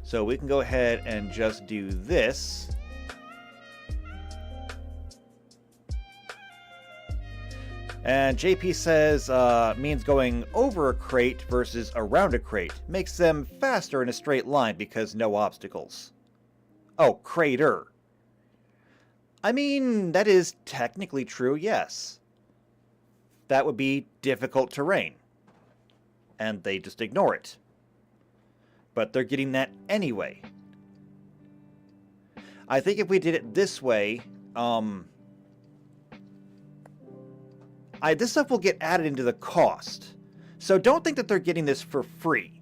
So we can go ahead and just do this. And JP says, means going over a crate versus around a crate. Makes them faster in a straight line because no obstacles. Oh, crater. I mean, that is technically true, yes. That would be difficult terrain. And they just ignore it. But they're getting that anyway. I think if we did it this way, this stuff will get added into the cost. So don't think that they're getting this for free.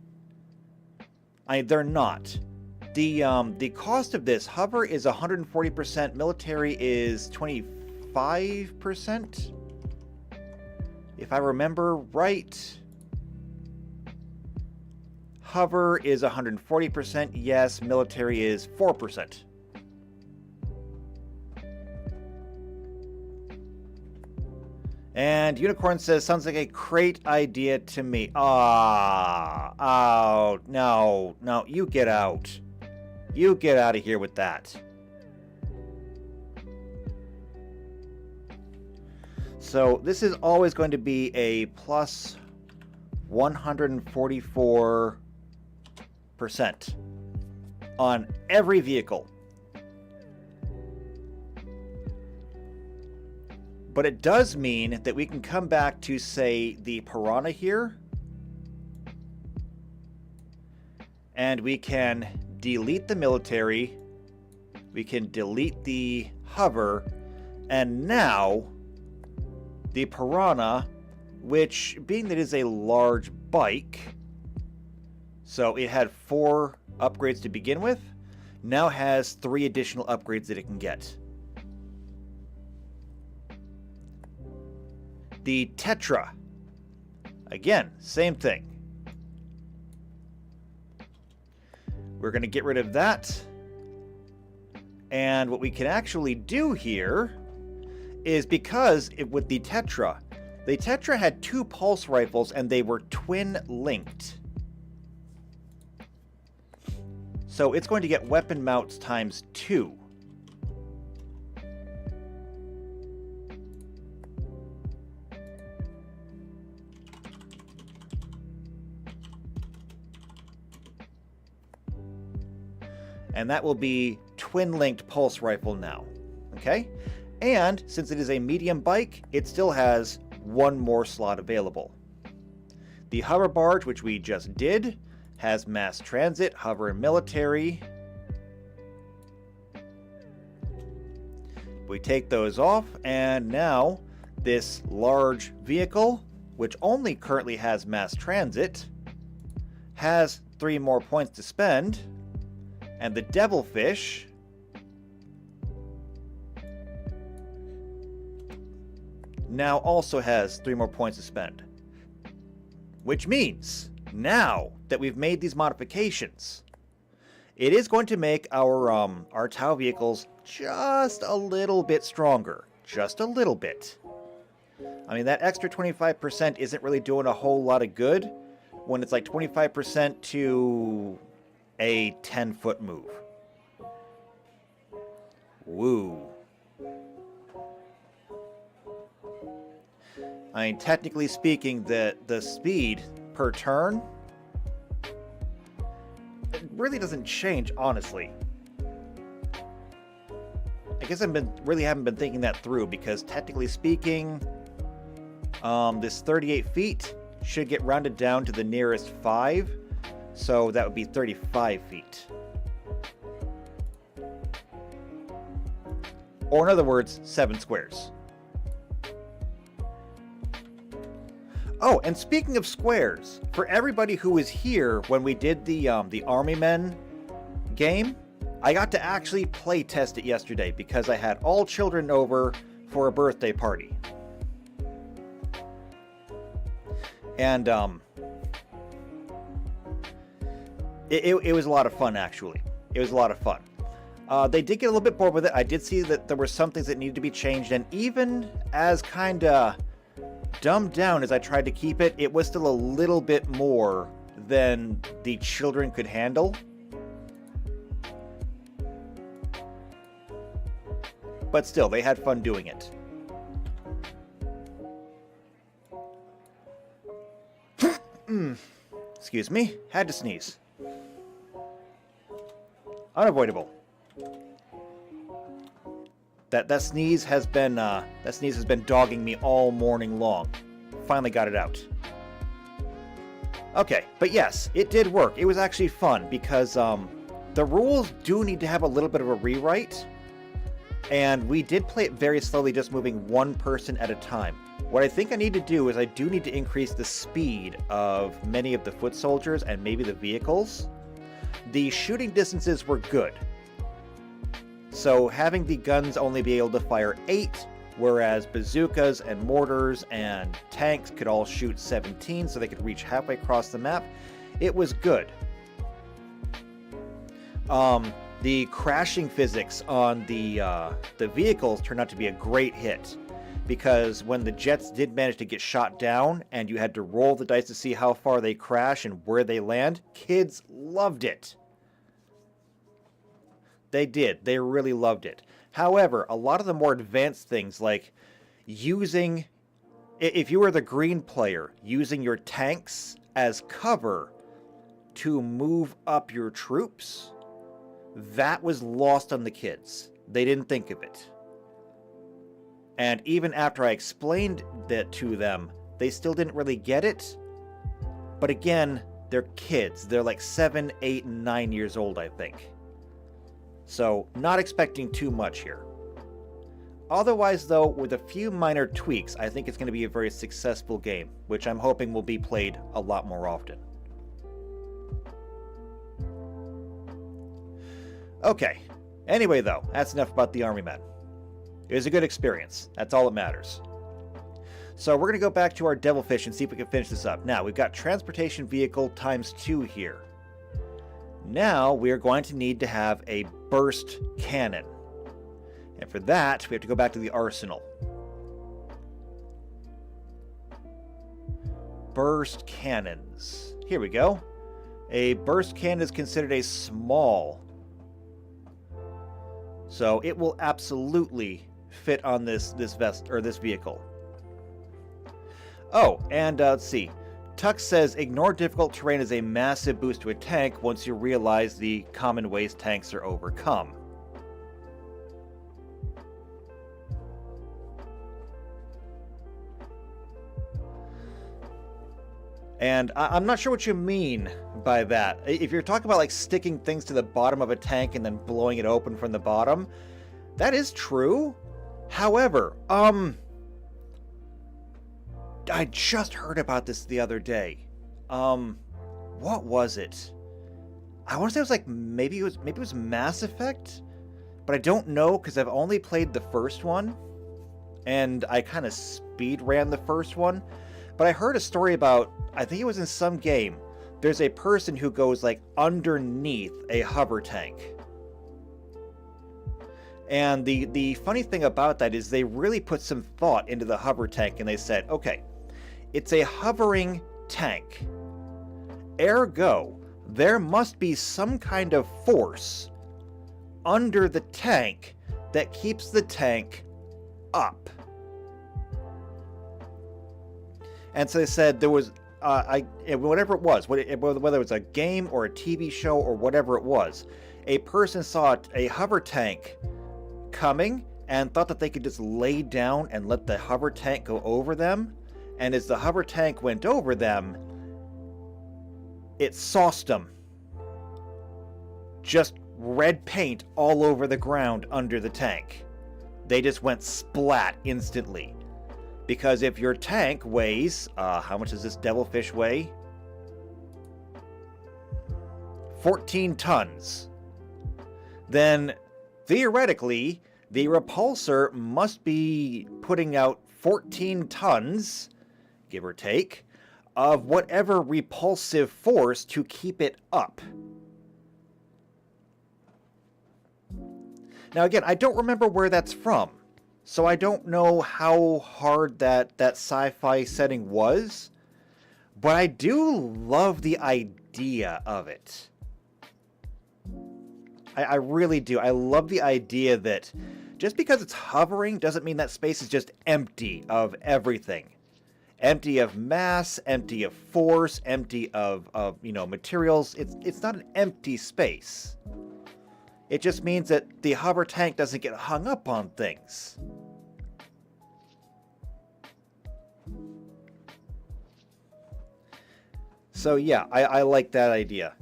They're not. The cost of this, hover is 140%, military is 25%. If I remember right. Hover is 140%, yes, military is 4%. And Unicorn says, sounds like a crate idea to me. No, you get out. You get out of here with that. So this is always going to be a plus 144% on every vehicle. But it does mean that we can come back to, say, the Piranha here, and we can delete the military, we can delete the hover, and now the Piranha, which, being that it is a large bike, so it had 4 upgrades to begin with, now has 3 additional upgrades that it can get. The Tetra, again, same thing. We're going to get rid of that. And what we can actually do here is, because with the Tetra had 2 pulse rifles and they were twin linked. So it's going to get weapon mounts times 2. And that will be twin-linked pulse rifle now. Okay? And since it is a medium bike, it still has 1 more slot available. The hover barge, which we just did, has mass transit, hover, and military. We take those off, and now this large vehicle, which only currently has mass transit, has 3 more points to spend. And the Devilfish now also has 3 more points to spend. Which means, now that we've made these modifications, it is going to make our Tau vehicles just a little bit stronger. Just a little bit. I mean, that extra 25% isn't really doing a whole lot of good when it's like 25% to a 10-foot move. Woo. I mean, technically speaking, the speed per turn, it really doesn't change, honestly. I guess really haven't been thinking that through, because technically speaking, this 38 feet should get rounded down to the nearest 5. So that would be 35 feet. Or in other words, 7 squares. Oh, and speaking of squares, for everybody who was here when we did the Army Men game, I got to actually play test it yesterday because I had all children over for a birthday party. And It was a lot of fun, actually. It was a lot of fun. They did get a little bit bored with it. I did see that there were some things that needed to be changed, and even as kind of dumbed down as I tried to keep it, it was still a little bit more than the children could handle. But still, they had fun doing it. Excuse me, had to sneeze. Unavoidable. That sneeze has been dogging me all morning long. Finally got it out. Okay, but yes, it did work. It was actually fun because the rules do need to have a little bit of a rewrite, and we did play it very slowly, just moving 1 person at a time. What I think I need to do is I do need to increase the speed of many of the foot soldiers and maybe the vehicles. The shooting distances were good. So having the guns only be able to fire 8, whereas bazookas and mortars and tanks could all shoot 17, so they could reach halfway across the map, it was good. The crashing physics on the vehicles turned out to be a great hit, because when the jets did manage to get shot down and you had to roll the dice to see how far they crash and where they land, kids loved it. They did. They really loved it. However, a lot of the more advanced things, like using, if you were the green player, using your tanks as cover to move up your troops, that was lost on the kids. They didn't think of it. And even after I explained that to them, they still didn't really get it. But again, they're kids. They're like 7, 8, and 9 years old, I think. So, not expecting too much here. Otherwise, though, with a few minor tweaks, I think it's going to be a very successful game, which I'm hoping will be played a lot more often. Okay. Anyway, though, that's enough about the Army Men. It was a good experience. That's all that matters. So we're going to go back to our Devilfish and see if we can finish this up. Now, we've got Transportation Vehicle ×2 here. Now, we are going to need to have a burst cannon. And for that, we have to go back to the arsenal. Burst cannons. Here we go. A burst cannon is considered a small. So it will absolutely fit on this vehicle. Oh, and let's see. Tux says, ignore difficult terrain as a massive boost to a tank once you realize the common ways tanks are overcome. And I'm not sure what you mean by that. If you're talking about like sticking things to the bottom of a tank and then blowing it open from the bottom, that is true. However, I just heard about this the other day. What was it? I want to say it was like maybe it was Mass Effect, but I don't know because I've only played the first one, and I kind of speed ran the first one. But I heard a story about, I think it was in some game, there's a person who goes like underneath a hover tank. And the funny thing about that is they really put some thought into the hover tank, and they said, okay, it's a hovering tank. Ergo, there must be some kind of force under the tank that keeps the tank up. And so they said there was, whatever it was, whether it was a game or a TV show or whatever it was, a person saw a hover tank coming and thought that they could just lay down and let the hover tank go over them. And as the hover tank went over them, it sauced them. Just red paint all over the ground under the tank. They just went splat instantly. Because if your tank weighs, how much does this Devilfish weigh? 14 tons. Then, theoretically, the repulsor must be putting out 14 tons, give or take, of whatever repulsive force to keep it up. Now again, I don't remember where that's from. So I don't know how hard that sci-fi setting was, but I do love the idea of it. I really do. I love the idea that just because it's hovering doesn't mean that space is just empty of everything. Empty of mass, empty of force, empty of materials. It's not an empty space. It just means that the hover tank doesn't get hung up on things. So yeah, I like that idea.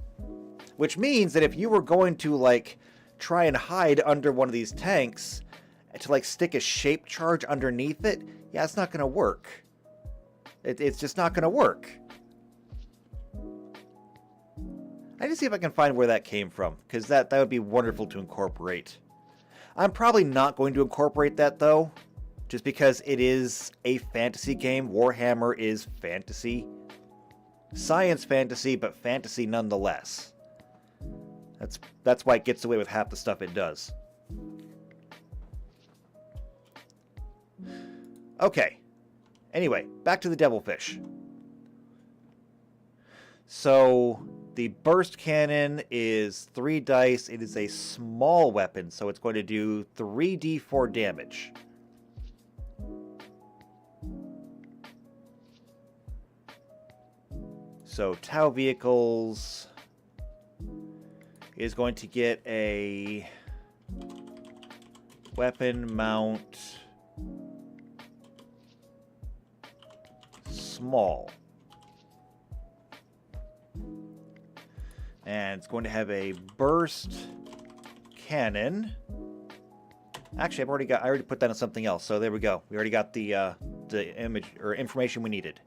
Which means that if you were going to like try and hide under one of these tanks to like stick a shape charge underneath it, yeah, it's not going to work. It's just not going to work. I need to see if I can find where that came from, because that would be wonderful to incorporate. I'm probably not going to incorporate that, though, just because it is a fantasy game. Warhammer is fantasy. Science fantasy, but fantasy nonetheless. That's why it gets away with half the stuff it does. Okay. Anyway, back to the Devilfish. So, The burst cannon is 3 dice. It is a small weapon, so it's going to do 3d4 damage. So Tau Vehicles is going to get a weapon mount small. And it's going to have a burst cannon. Actually, I already put that on something else. So there we go. We already got the image or information we needed.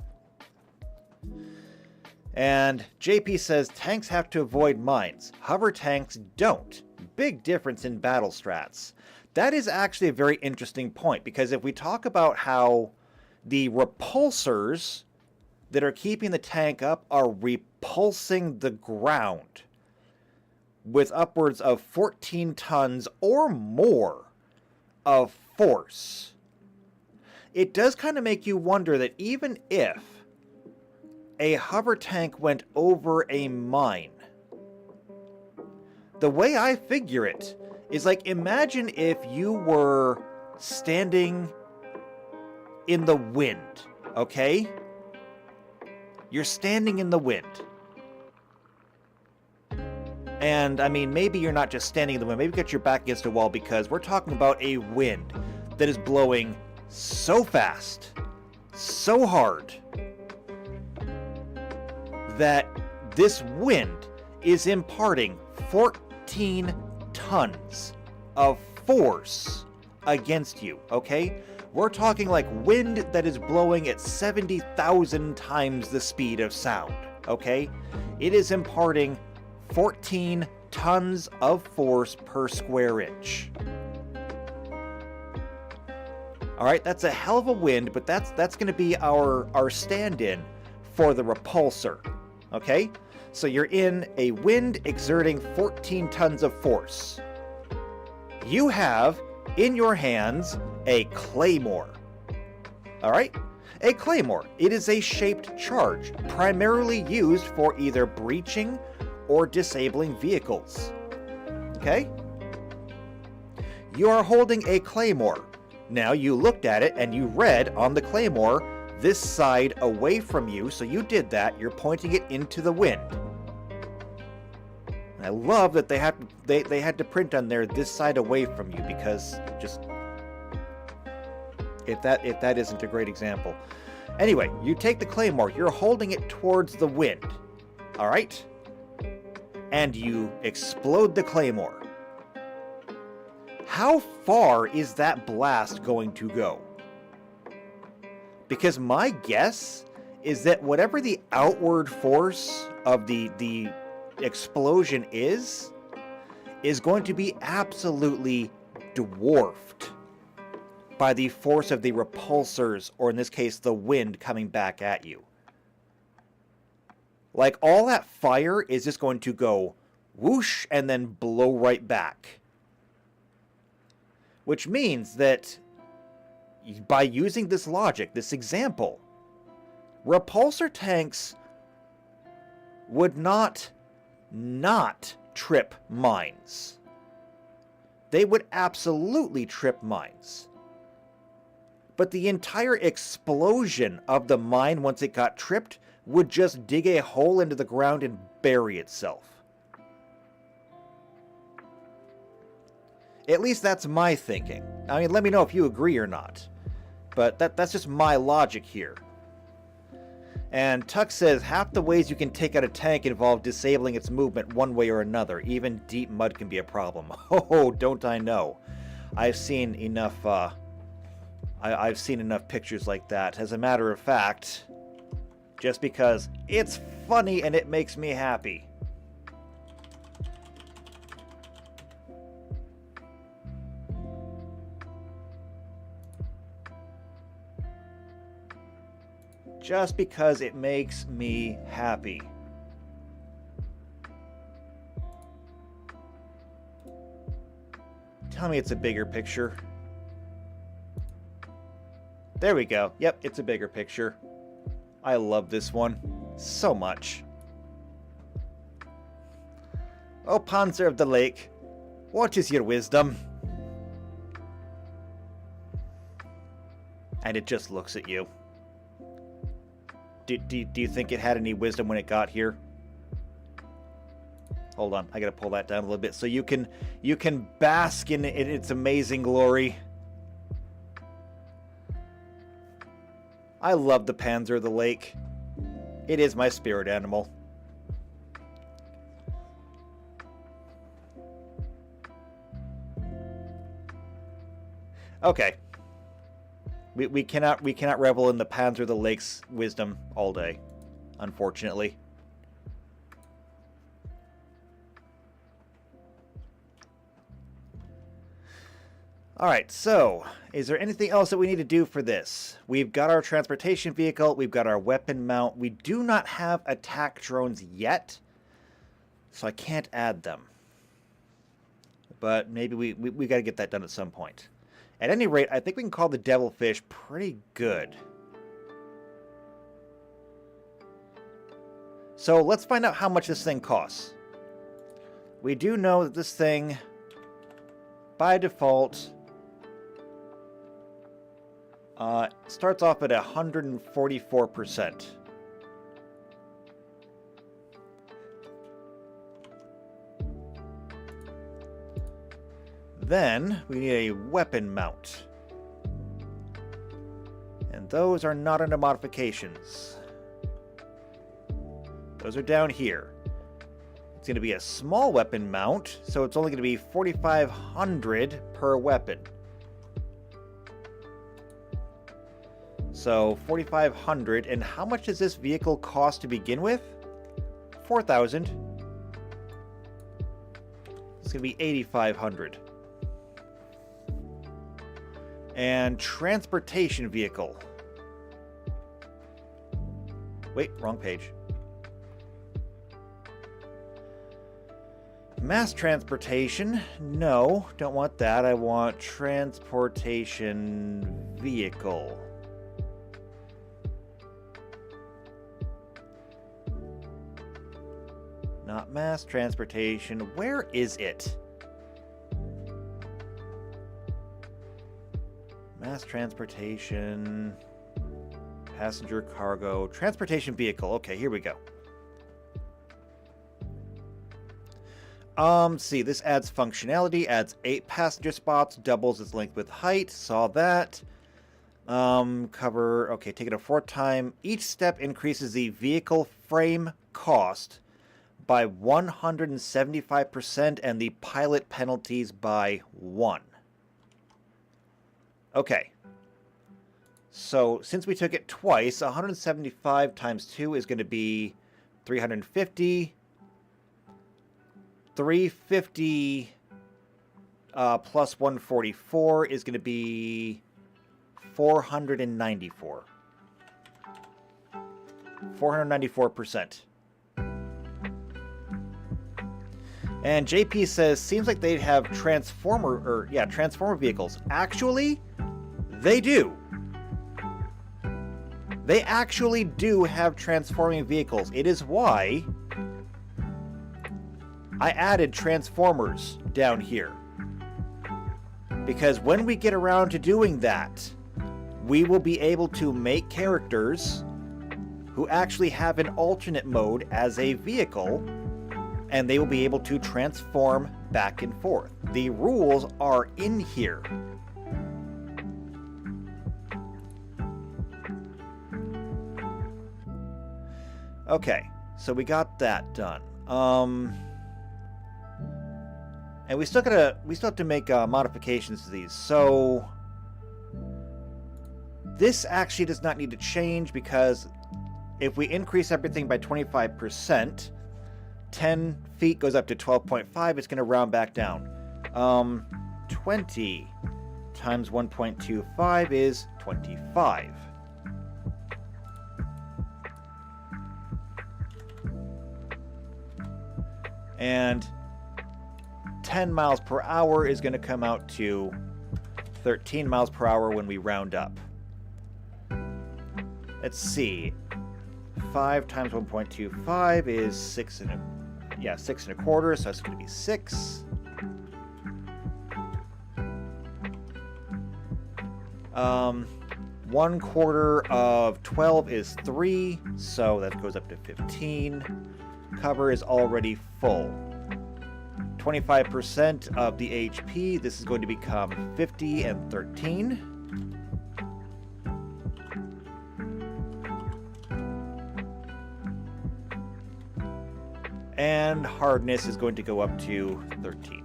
And JP says tanks have to avoid mines. Hover tanks don't. Big difference in battle strats. That is actually a very interesting point, because if we talk about how the repulsors that are keeping the tank up are repulsing the ground with upwards of 14 tons or more of force, it does kind of make you wonder that even if a hover tank went over a mine, the way I figure it is like, imagine if you were standing in the wind, okay? You're standing in the wind. And, I mean, maybe you're not just standing in the wind. Maybe get your back against a wall, because we're talking about a wind that is blowing so fast, so hard, that this wind is imparting 14 tons of force against you, okay? We're talking like wind that is blowing at 70,000 times the speed of sound, okay? It is imparting 14 tons of force per square inch. All right, that's a hell of a wind, but that's going to be our stand-in for the repulsor, okay? So you're in a wind exerting 14 tons of force. You have in your hands a claymore. All right? A claymore. It is a shaped charge, primarily used for either breaching or disabling vehicles. Okay? You are holding a claymore. Now you looked at it and you read on the claymore, this side away from you, so you did that. You're pointing it into the wind. And I love that they had to print on there this side away from you, because just if that isn't a great example. Anyway, you take the claymore, you're holding it towards the wind. All right? And you explode the claymore. How far is that blast going to go? Because my guess is that whatever the outward force of the explosion is going to be absolutely dwarfed by the force of the repulsors, or in this case, the wind coming back at you. Like, all that fire is just going to go whoosh and then blow right back. Which means that by using this logic, this example, repulsor tanks would not trip mines. They would absolutely trip mines. But the entire explosion of the mine, once it got tripped, would just dig a hole into the ground and bury itself. At least that's my thinking. I mean, let me know if you agree or not. But that's just my logic here. And Tuck says, half the ways you can take out a tank involve disabling its movement one way or another. Even deep mud can be a problem. Oh, don't I know. I've seen enough I've seen enough pictures like that. As a matter of fact, just because it's funny and it makes me happy. Just because it makes me happy. Tell me it's a bigger picture. There we go. Yep, it's a bigger picture. I love this one so much. O Panzer of the Lake, what is your wisdom? And it just looks at you. Do you think it had any wisdom when it got here? Hold on, I gotta pull that down a little bit so you can bask in its amazing glory. I love the Panzer of the Lake. It is my spirit animal. Okay. We cannot revel in the Panzer of the Lake's wisdom all day, unfortunately. Alright, so, is there anything else that we need to do for this? We've got our transportation vehicle, we've got our weapon mount. We do not have attack drones yet, so I can't add them. But maybe we got to get that done at some point. At any rate, I think we can call the Devilfish pretty good. So let's find out how much this thing costs. We do know that this thing, by default, starts off at 144%. Then we need a weapon mount. And those are not under modifications. Those are down here. It's going to be a small weapon mount, so it's only going to be 4,500 per weapon. So 4,500, and how much does this vehicle cost to begin with? 4,000. It's going to be 8,500. And transportation vehicle. Wait, wrong page. Mass transportation. No, don't want that. I want transportation vehicle. Not mass transportation. Where is it? Mass transportation, passenger cargo, transportation vehicle. Okay, here we go. See, this adds functionality, adds 8 passenger spots, doubles its length with height. Saw that. Cover, okay, take it a 4th time. Each step increases the vehicle frame cost by 175% and the pilot penalties by 1. Okay, so since we took it twice, 175 times 2 is going to be 350. 350 plus 144 is going to be 494. 494%. And JP says, seems like they'd have transformer vehicles. Actually, they do. They actually do have transforming vehicles. It is why I added transformers down here. Because when we get around to doing that, we will be able to make characters who actually have an alternate mode as a vehicle, and they will be able to transform back and forth. The rules are in here. Okay, so we got that done. And we still have to make modifications to these. So this actually does not need to change, because if we increase everything by 25%, 10 feet goes up to 12.5. It's going to round back down. 20 times 1.25 is 25. And 10 miles per hour is going to come out to 13 miles per hour when we round up. Let's see. 5 times 1.25 is 6 and a... Yeah, 6 1/4, so that's going to be 6. Um, 1/4 of 12 is 3, so that goes up to 15. Cover is already full. 25% of the HP, this is going to become 50 and 13. And hardness is going to go up to 13.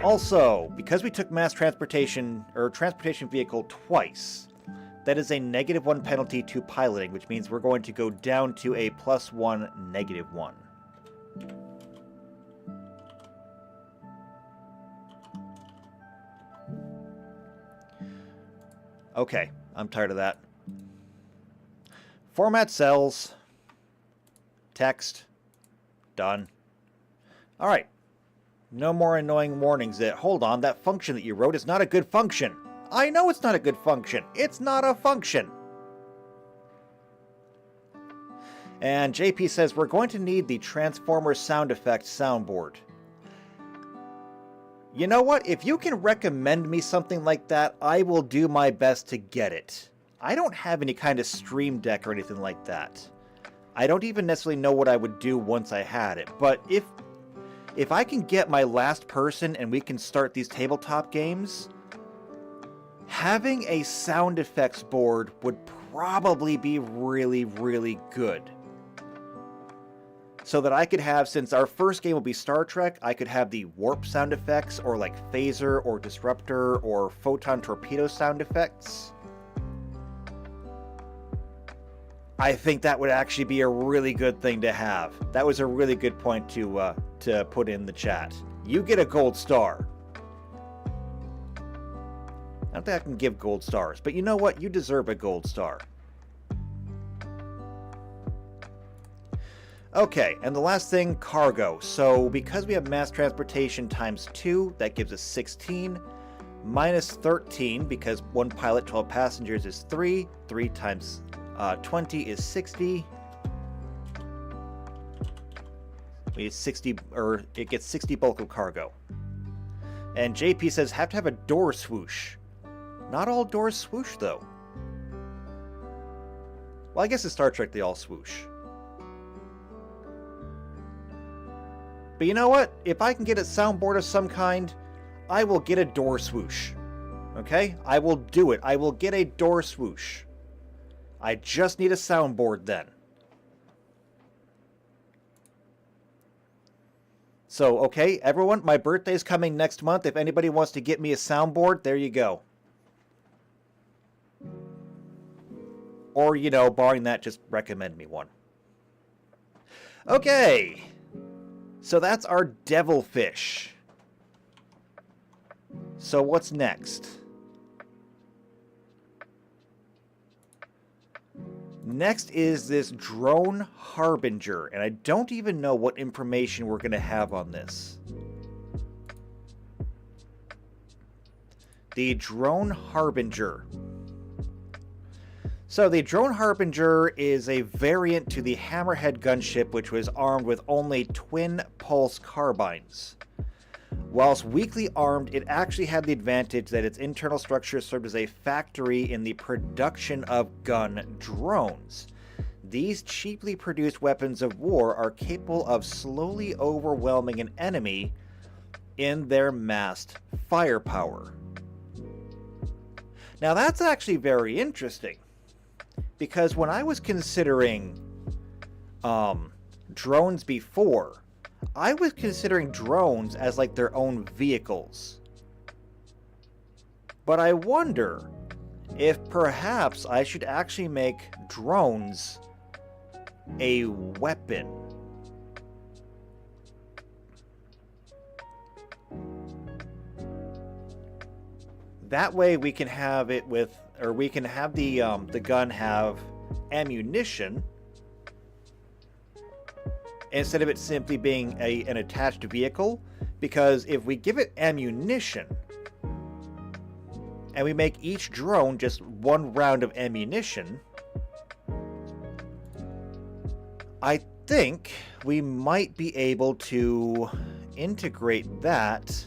Also, because we took mass transportation or transportation vehicle twice, that is a -1 penalty to piloting, which means we're going to go down to a +1 -1. Okay, I'm tired of that. Format cells. Text. Done. Alright. No more annoying warnings that, hold on, that function that you wrote is not a good function. I know it's not a good function. It's not a function. And JP says we're going to need the Transformer sound effect soundboard. You know what? If you can recommend me something like that, I will do my best to get it. I don't have any kind of Stream Deck or anything like that. I don't even necessarily know what I would do once I had it, but if I can get my last person and we can start these tabletop games, having a sound effects board would probably be really, really good. So that I could have, since our first game will be Star Trek, I could have the warp sound effects, or like phaser, or disruptor, or photon torpedo sound effects. I think that would actually be a really good thing to have. That was a really good point to put in the chat. You get a gold star. I don't think I can give gold stars, but you know what? You deserve a gold star. Okay, and the last thing, cargo. So because we have mass transportation times 2, that gives us 16. Minus 13, because 1 pilot, 12 passengers is 3. 3 times 20 is 60. We get 60, or it gets 60 bulk of cargo. And JP says have to have a door swoosh. Not all doors swoosh though. Well, I guess in Star Trek they all swoosh. But you know what? If I can get a soundboard of some kind, I will get a door swoosh. Okay? I will do it. I will get a door swoosh. I just need a soundboard then. So, okay, everyone, my birthday's coming next month. If anybody wants to get me a soundboard, there you go. Or, you know, barring that, just recommend me one. Okay. So that's our devilfish. So what's next? Next is this drone harbinger, and I don't even know what information we're going to have on this. The drone harbinger. So the drone harbinger is a variant to the Hammerhead gunship, which was armed with only twin pulse carbines. Whilst weakly armed, it actually had the advantage that its internal structure served as a factory in the production of gun drones. These cheaply produced weapons of war are capable of slowly overwhelming an enemy in their massed firepower. Now that's actually very interesting, because when I was considering drones before, I was considering drones as like their own vehicles. But I wonder if perhaps I should actually make drones a weapon. That way we can have it with, or we can have the gun have ammunition, instead of it simply being an attached vehicle. Because if we give it ammunition, and we make each drone just 1 round of ammunition, I think we might be able to integrate that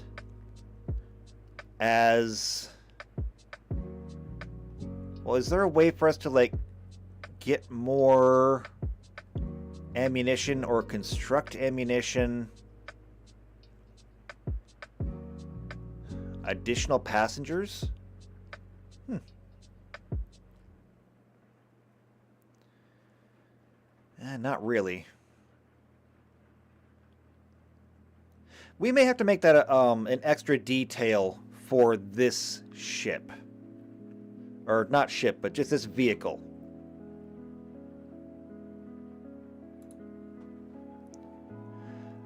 as... Well, is there a way for us to, like, get more ammunition or construct ammunition? Additional passengers? Not really. We may have to make that an extra detail for this ship. Or not ship, but just this vehicle.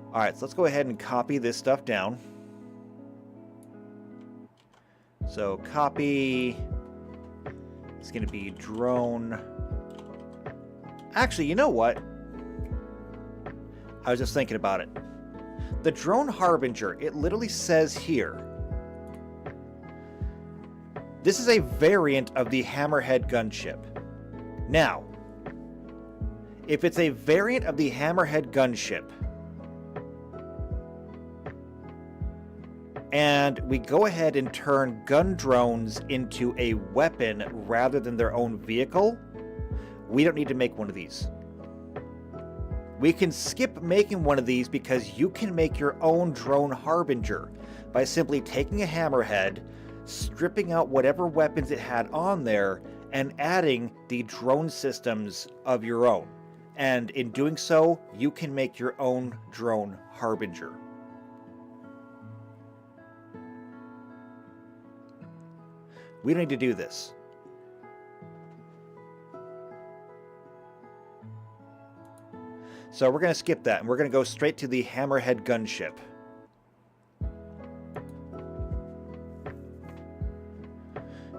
Alright, so let's go ahead and copy this stuff down. So copy... It's going to be drone... Actually, you know what? I was just thinking about it. The drone harbinger, it literally says here. This is a variant of the Hammerhead gunship. Now, if it's a variant of the Hammerhead gunship, and we go ahead and turn gun drones into a weapon rather than their own vehicle, we don't need to make one of these. We can skip making one of these because you can make your own drone harbinger by simply taking a hammerhead, stripping out whatever weapons it had on there, and adding the drone systems of your own. And in doing so, you can make your own drone harbinger. We don't need to do this. So we're going to skip that, and we're going to go straight to the Hammerhead gunship.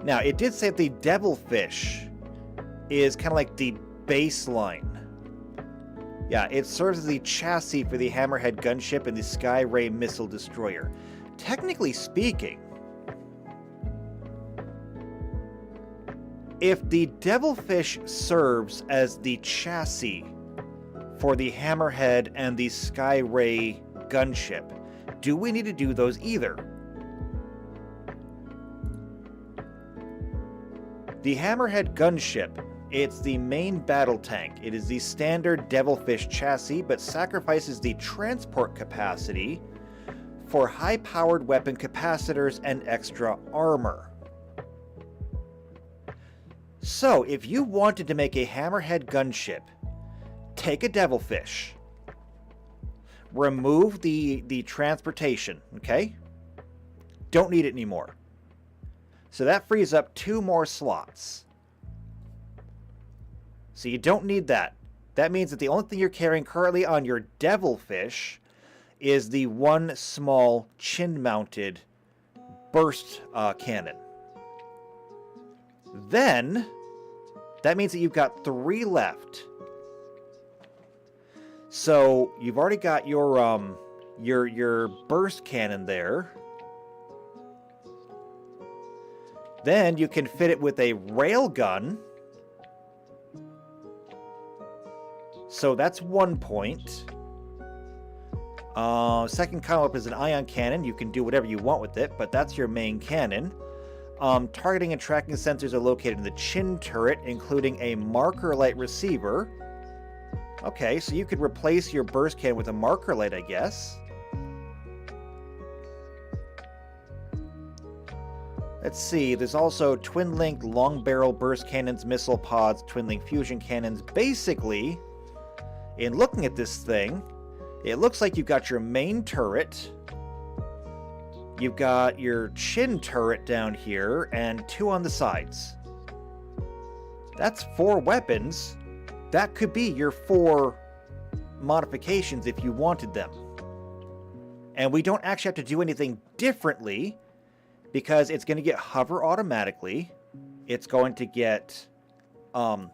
Now, it did say that the Devilfish is kind of like the baseline. Yeah, it serves as the chassis for the Hammerhead gunship and the Skyray missile destroyer. Technically speaking, if the Devilfish serves as the chassis for the Hammerhead and the Skyray gunship, do we need to do those either? The Hammerhead gunship, it's the main battle tank. It is the standard Devilfish chassis, but sacrifices the transport capacity for high-powered weapon capacitors and extra armor. So, if you wanted to make a Hammerhead gunship, take a Devilfish, remove the transportation, okay? Don't need it anymore. So that frees up 2 more slots. So you don't need that. That means that the only thing you're carrying currently on your Devilfish is the one small chin-mounted burst cannon. Then, that means that you've got 3 left. So you've already got your burst cannon there. Then you can fit it with a railgun. So that's 1 point. Second come-up is an ion cannon. You can do whatever you want with it, but that's your main cannon. Targeting and tracking sensors are located in the chin turret, including a marker light receiver. Okay, so you could replace your burst cannon with a marker light, I guess. Let's see, there's also twin-link long-barrel burst cannons, missile pods, twin-link fusion cannons. Basically, in looking at this thing, it looks like you've got your main turret, you've got your chin turret down here, and 2 on the sides. That's 4 weapons. That could be your 4 modifications if you wanted them. And we don't actually have to do anything differently, because it's going to get hover automatically. It's going to get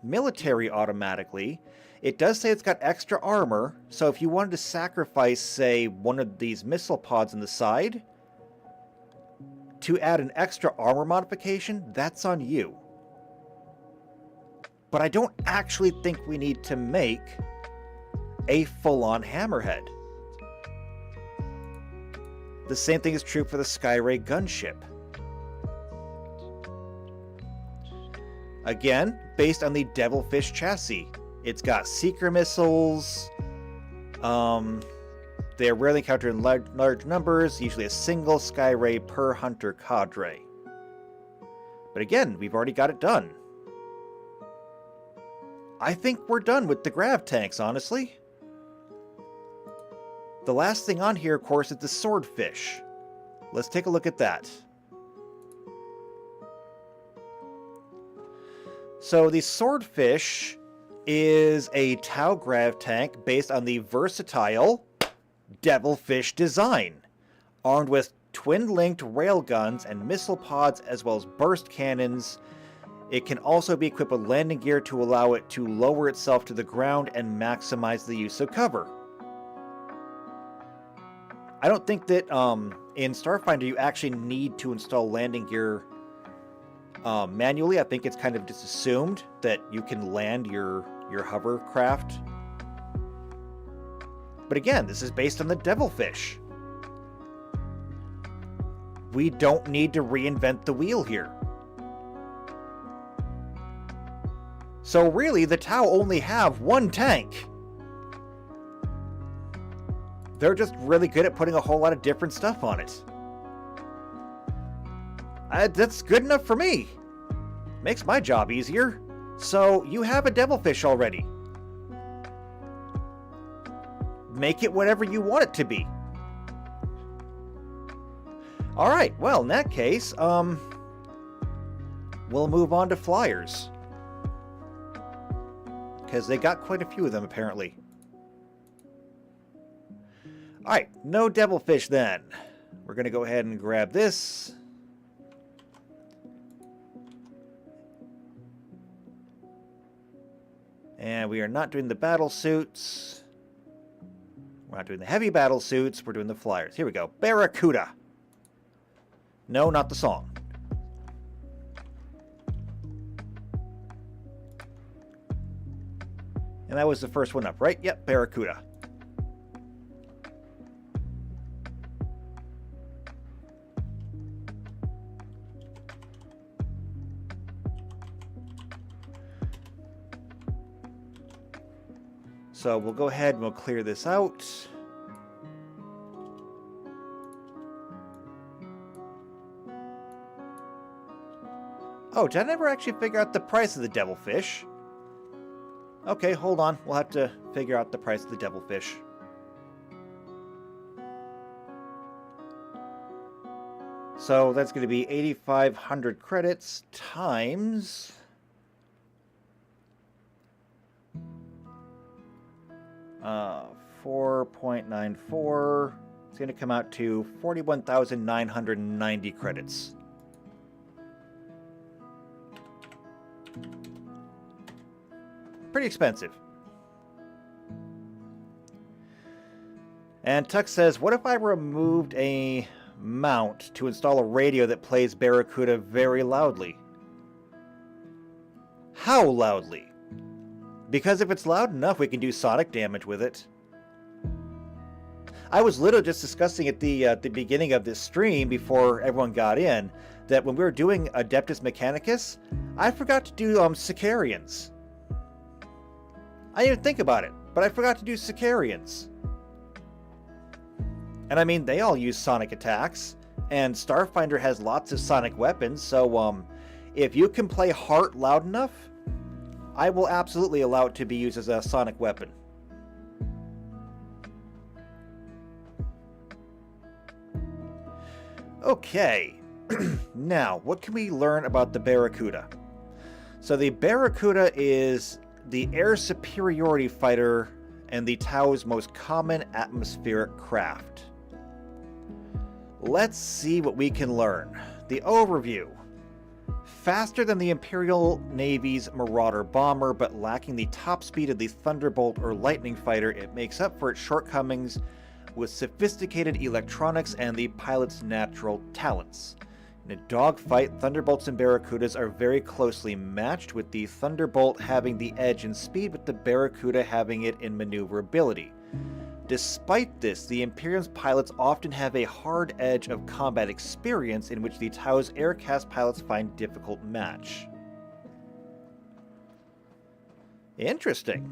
military automatically. It does say it's got extra armor, so if you wanted to sacrifice, say, one of these missile pods on the side to add an extra armor modification, that's on you. But I don't actually think we need to make a full-on hammerhead. The same thing is true for the Skyray gunship. Again, based on the Devilfish chassis. It's got seeker missiles. They are rarely encountered in large numbers, usually a single Skyray per hunter cadre. But again, we've already got it done. I think we're done with the grav tanks, honestly. The last thing on here, of course, is the swordfish. Let's take a look at that. So the swordfish is a Tau grav tank based on the versatile Devilfish design, armed with twin-linked railguns and missile pods as well as burst cannons. It can also be equipped with landing gear to allow it to lower itself to the ground and maximize the use of cover. I don't think that in Starfinder you actually need to install landing gear manually. I think it's kind of just assumed that you can land your hovercraft. But again, this is based on the Devilfish. We don't need to reinvent the wheel here. So really, the Tau only have one tank. They're just really good at putting a whole lot of different stuff on it. That's good enough for me. Makes my job easier. So you have a Devilfish already. Make it whatever you want it to be. Alright, well, in that case, we'll move on to flyers. Because they got quite a few of them, apparently. Alright, no Devilfish then. We're going to go ahead and grab this. And we are not doing the battle suits. We're not doing the heavy battle suits. We're doing the flyers. Here we go. Barracuda. No, not the song. And that was the first one up, right? Yep, Barracuda. So we'll go ahead and we'll clear this out. Oh, did I never actually figure out the price of the Devilfish? Okay, hold on. We'll have to figure out the price of the Devilfish. So that's going to be 8,500 credits times... 4.94. It's going to come out to 41,990 credits. Pretty expensive. And Tuck says, what if I removed a mount to install a radio that plays Barracuda very loudly? How loudly? Because if it's loud enough, we can do sonic damage with it. I was literally just discussing at the beginning of this stream before everyone got in that when we were doing Adeptus Mechanicus, I forgot to do Sicarians. I didn't even think about it, but I forgot to do Sicarians. And I mean, they all use sonic attacks, and Starfinder has lots of sonic weapons, so if you can play Heart loud enough, I will absolutely allow it to be used as a sonic weapon. Okay, now what can we learn about the Barracuda? So the Barracuda is the air superiority fighter and the Tau's most common atmospheric craft. Let's see what we can learn. The overview. Faster than the Imperial Navy's Marauder bomber, but lacking the top speed of the Thunderbolt or Lightning fighter, it makes up for its shortcomings with sophisticated electronics and the pilot's natural talents. In a dogfight, Thunderbolts and Barracudas are very closely matched, with the Thunderbolt having the edge in speed, but the Barracuda having it in maneuverability. Despite this, the Imperium's pilots often have a hard edge of combat experience in which the Tau's aircast pilots find difficult match. Interesting.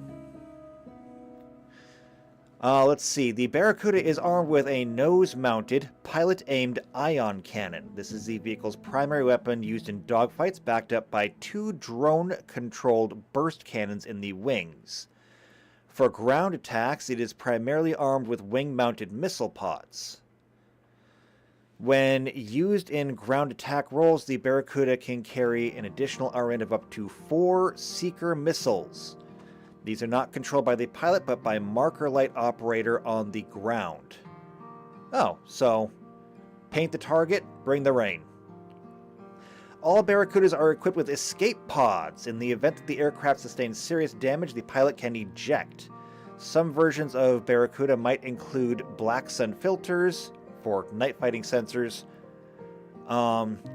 Let's see. The Barracuda is armed with a nose-mounted, pilot-aimed ion cannon. This is the vehicle's primary weapon used in dogfights, backed up by 2 drone-controlled burst cannons in the wings. For ground attacks, it is primarily armed with wing-mounted missile pods. When used in ground attack roles, the Barracuda can carry an additional RN of up to 4 Seeker missiles. These are not controlled by the pilot, but by marker light operator on the ground. Oh, so paint the target, bring the rain. All Barracudas are equipped with escape pods. In the event that the aircraft sustains serious damage, the pilot can eject. Some versions of Barracuda might include black sun filters for night fighting sensors,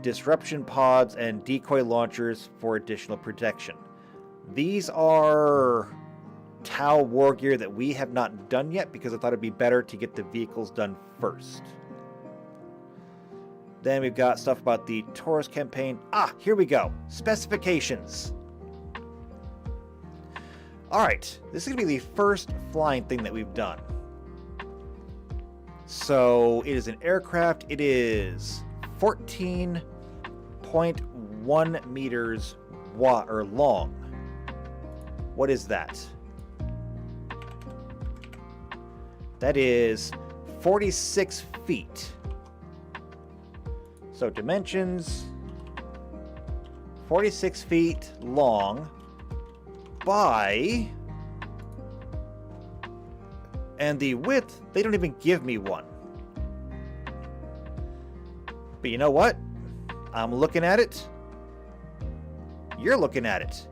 disruption pods, and decoy launchers for additional protection. These are Tau war gear that we have not done yet because I thought it'd be better to get the vehicles done first. Then we've got stuff about the Taurus campaign. Here we go. Specifications. Alright, this is going to be the first flying thing that we've done. So, it is an aircraft. It is 14.1 meters long. What is that? That is 46 feet. So dimensions, 46 feet long by, and the width, they don't even give me one. But you know what? I'm looking at it. You're looking at it.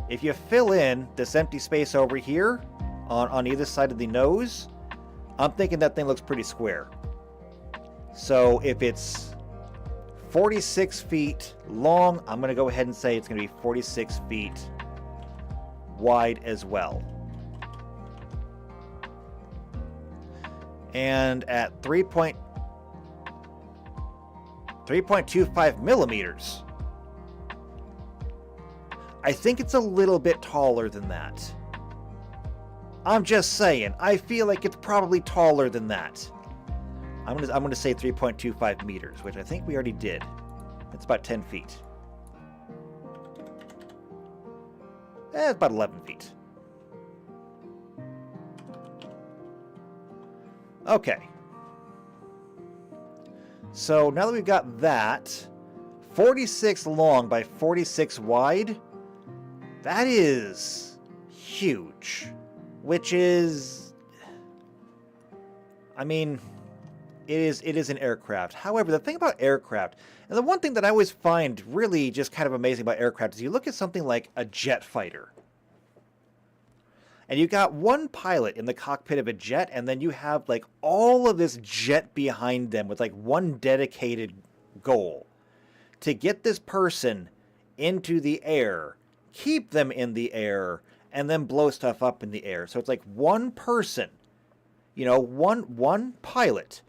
If you fill in this empty space over here on either side of the nose, I'm thinking that thing looks pretty square. So if it's 46 feet long, I'm going to go ahead and say it's going to be 46 feet wide as well. And at 3.25 millimeters, I think it's a little bit taller than that. I'm just saying, I feel like it's probably taller than that. I'm gonna say 3.25 meters, which I think we already did. It's about 10 feet. It's about 11 feet. Okay. So now that we've got that, 46 long by 46 wide, that is huge. Which is, I mean, it is an aircraft. However, the thing about aircraft, and the one thing that I always find really just kind of amazing about aircraft is you look at something like a jet fighter. And you got one pilot in the cockpit of a jet, and then you have like all of this jet behind them with like one dedicated goal. To get this person into the air, keep them in the air, and then blow stuff up in the air. So it's like one person, you know, one pilot.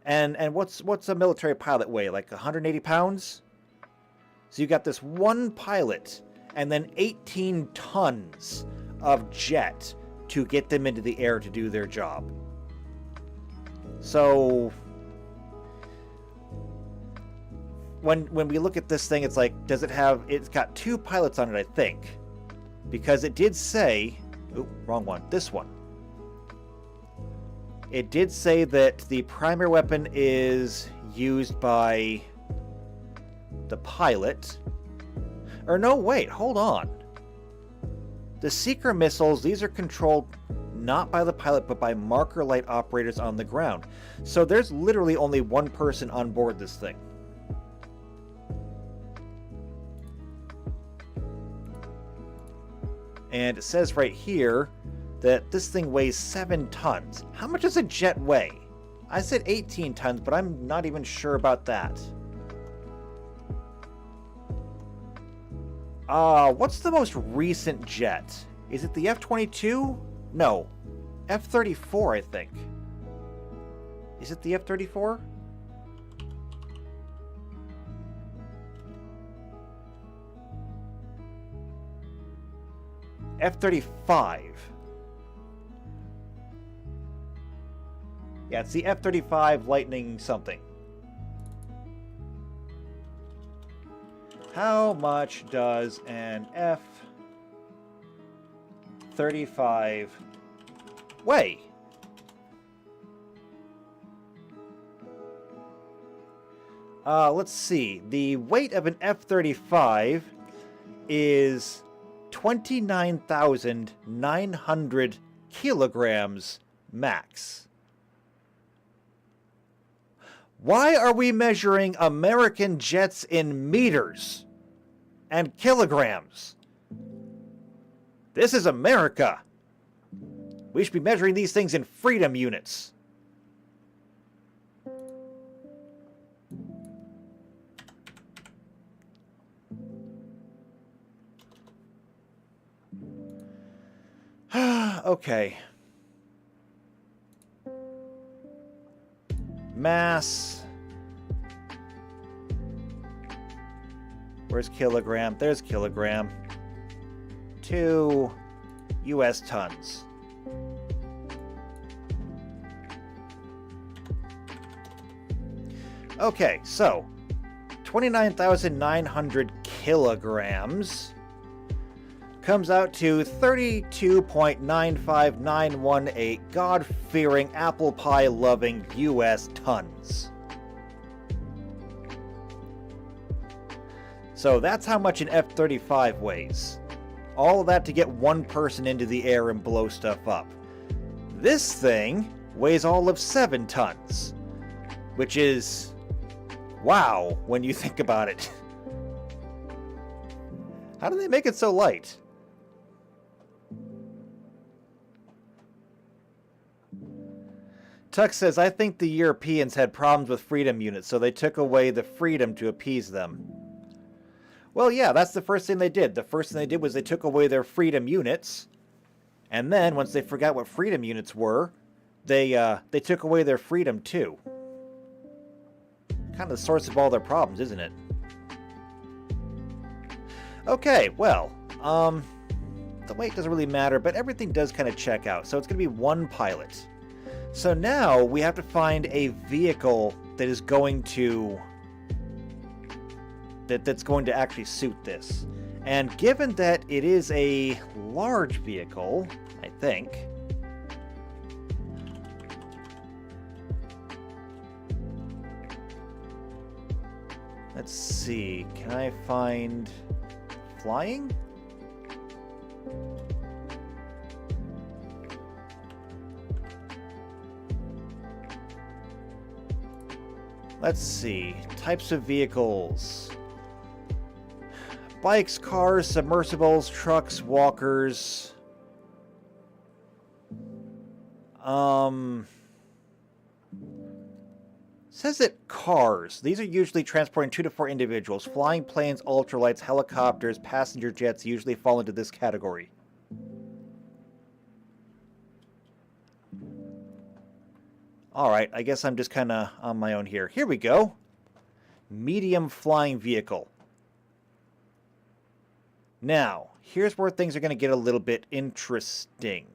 And what's a military pilot weigh? Like 180 pounds? So you got this one pilot and then 18 tons of jet to get them into the air to do their job. So when we look at this thing, it's like, it's got 2 pilots on it, I think. Because it did say, wrong one, this one. It did say that the primary weapon is used by the pilot. Or no, wait, hold on. The Seeker missiles, these are controlled not by the pilot, but by marker light operators on the ground. So there's literally only one person on board this thing. And it says right here that this thing weighs 7 tons. How much does a jet weigh? I said 18 tons, but I'm not even sure about that. What's the most recent jet? Is it the F-22? No. F-34, I think. Is it the F-34? F-35. Yeah, it's the F-35 Lightning something. How much does an F-35 weigh? Let's see. The weight of an F-35 is 29,900 kilograms max. Why are we measuring American jets in meters and kilograms? This is America. We should be measuring these things in freedom units. Okay. Mass. Where's kilogram? There's kilogram. 2 US tons. Okay, so 29,900 kilograms comes out to 32.95918 God-fearing, apple pie-loving US tons. So that's how much an F-35 weighs. All of that to get one person into the air and blow stuff up. This thing weighs all of 7 tons, which is, wow, when you think about it. How do they make it so light? Tuck says, I think the Europeans had problems with freedom units, so they took away the freedom to appease them. Well, yeah, that's the first thing they did. The first thing they did was they took away their freedom units, and then, once they forgot what freedom units were, they took away their freedom, too. Kind of the source of all their problems, isn't it? Okay, well, the weight doesn't really matter, but everything does kind of check out, so it's going to be one pilot. So now we have to find a vehicle that is going to that's going to actually suit this. And given that it is a large vehicle, I think, let's see, can I find flying? Let's see. Types of vehicles. Bikes, cars, submersibles, trucks, walkers. Says that cars. These are usually transporting 2 to 4 individuals. Flying planes, ultralights, helicopters, passenger jets usually fall into this category. Alright, I guess I'm just kind of on my own here. Here we go. Medium flying vehicle. Now, here's where things are going to get a little bit interesting.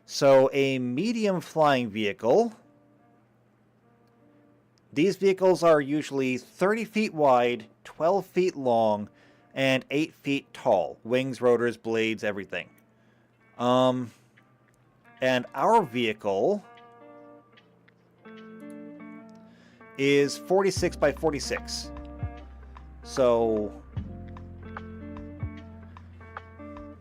So, a medium flying vehicle. These vehicles are usually 30 feet wide, 12 feet long, and 8 feet tall. Wings, rotors, blades, everything. And our vehicle is 46 by 46. So,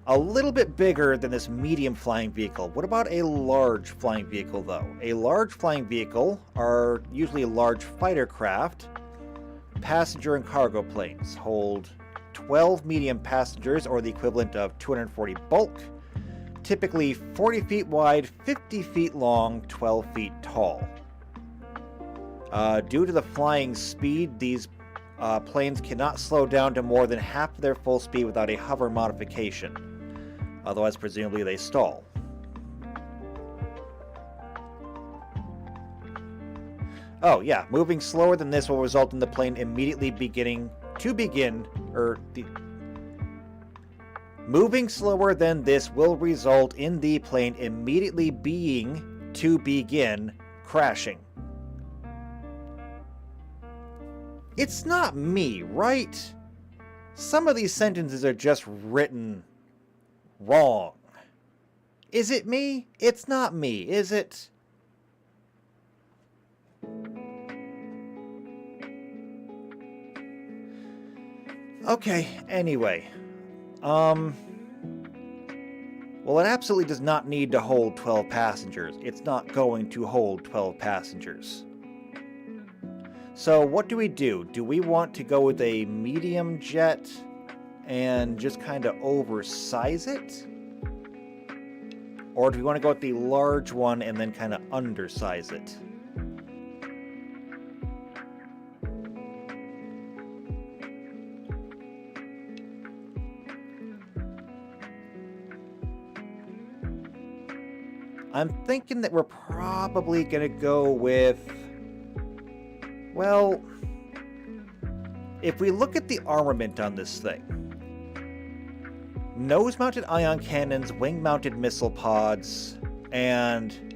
a little bit bigger than this medium flying vehicle. What about a large flying vehicle, though? A large flying vehicle are usually large fighter craft. Passenger and cargo planes hold 12 medium passengers, or the equivalent of 240 bulk. Typically 40 feet wide, 50 feet long, 12 feet tall. Due to the flying speed these planes cannot slow down to more than half of their full speed without a hover modification. Otherwise, presumably, they stall. Oh, yeah. Moving slower than this will result in the plane immediately Moving slower than this will result in the plane immediately begin crashing. It's not me, right? Some of these sentences are just written wrong. Is it me? It's not me, is it? Okay, anyway. Well, it absolutely does not need to hold 12 passengers. It's not going to hold 12 passengers. So what do we do? Do we want to go with a medium jet and just kind of oversize it? Or do we want to go with the large one and then kind of undersize it? I'm thinking that we're probably going to go with, well, if we look at the armament on this thing, nose-mounted ion cannons, wing-mounted missile pods, and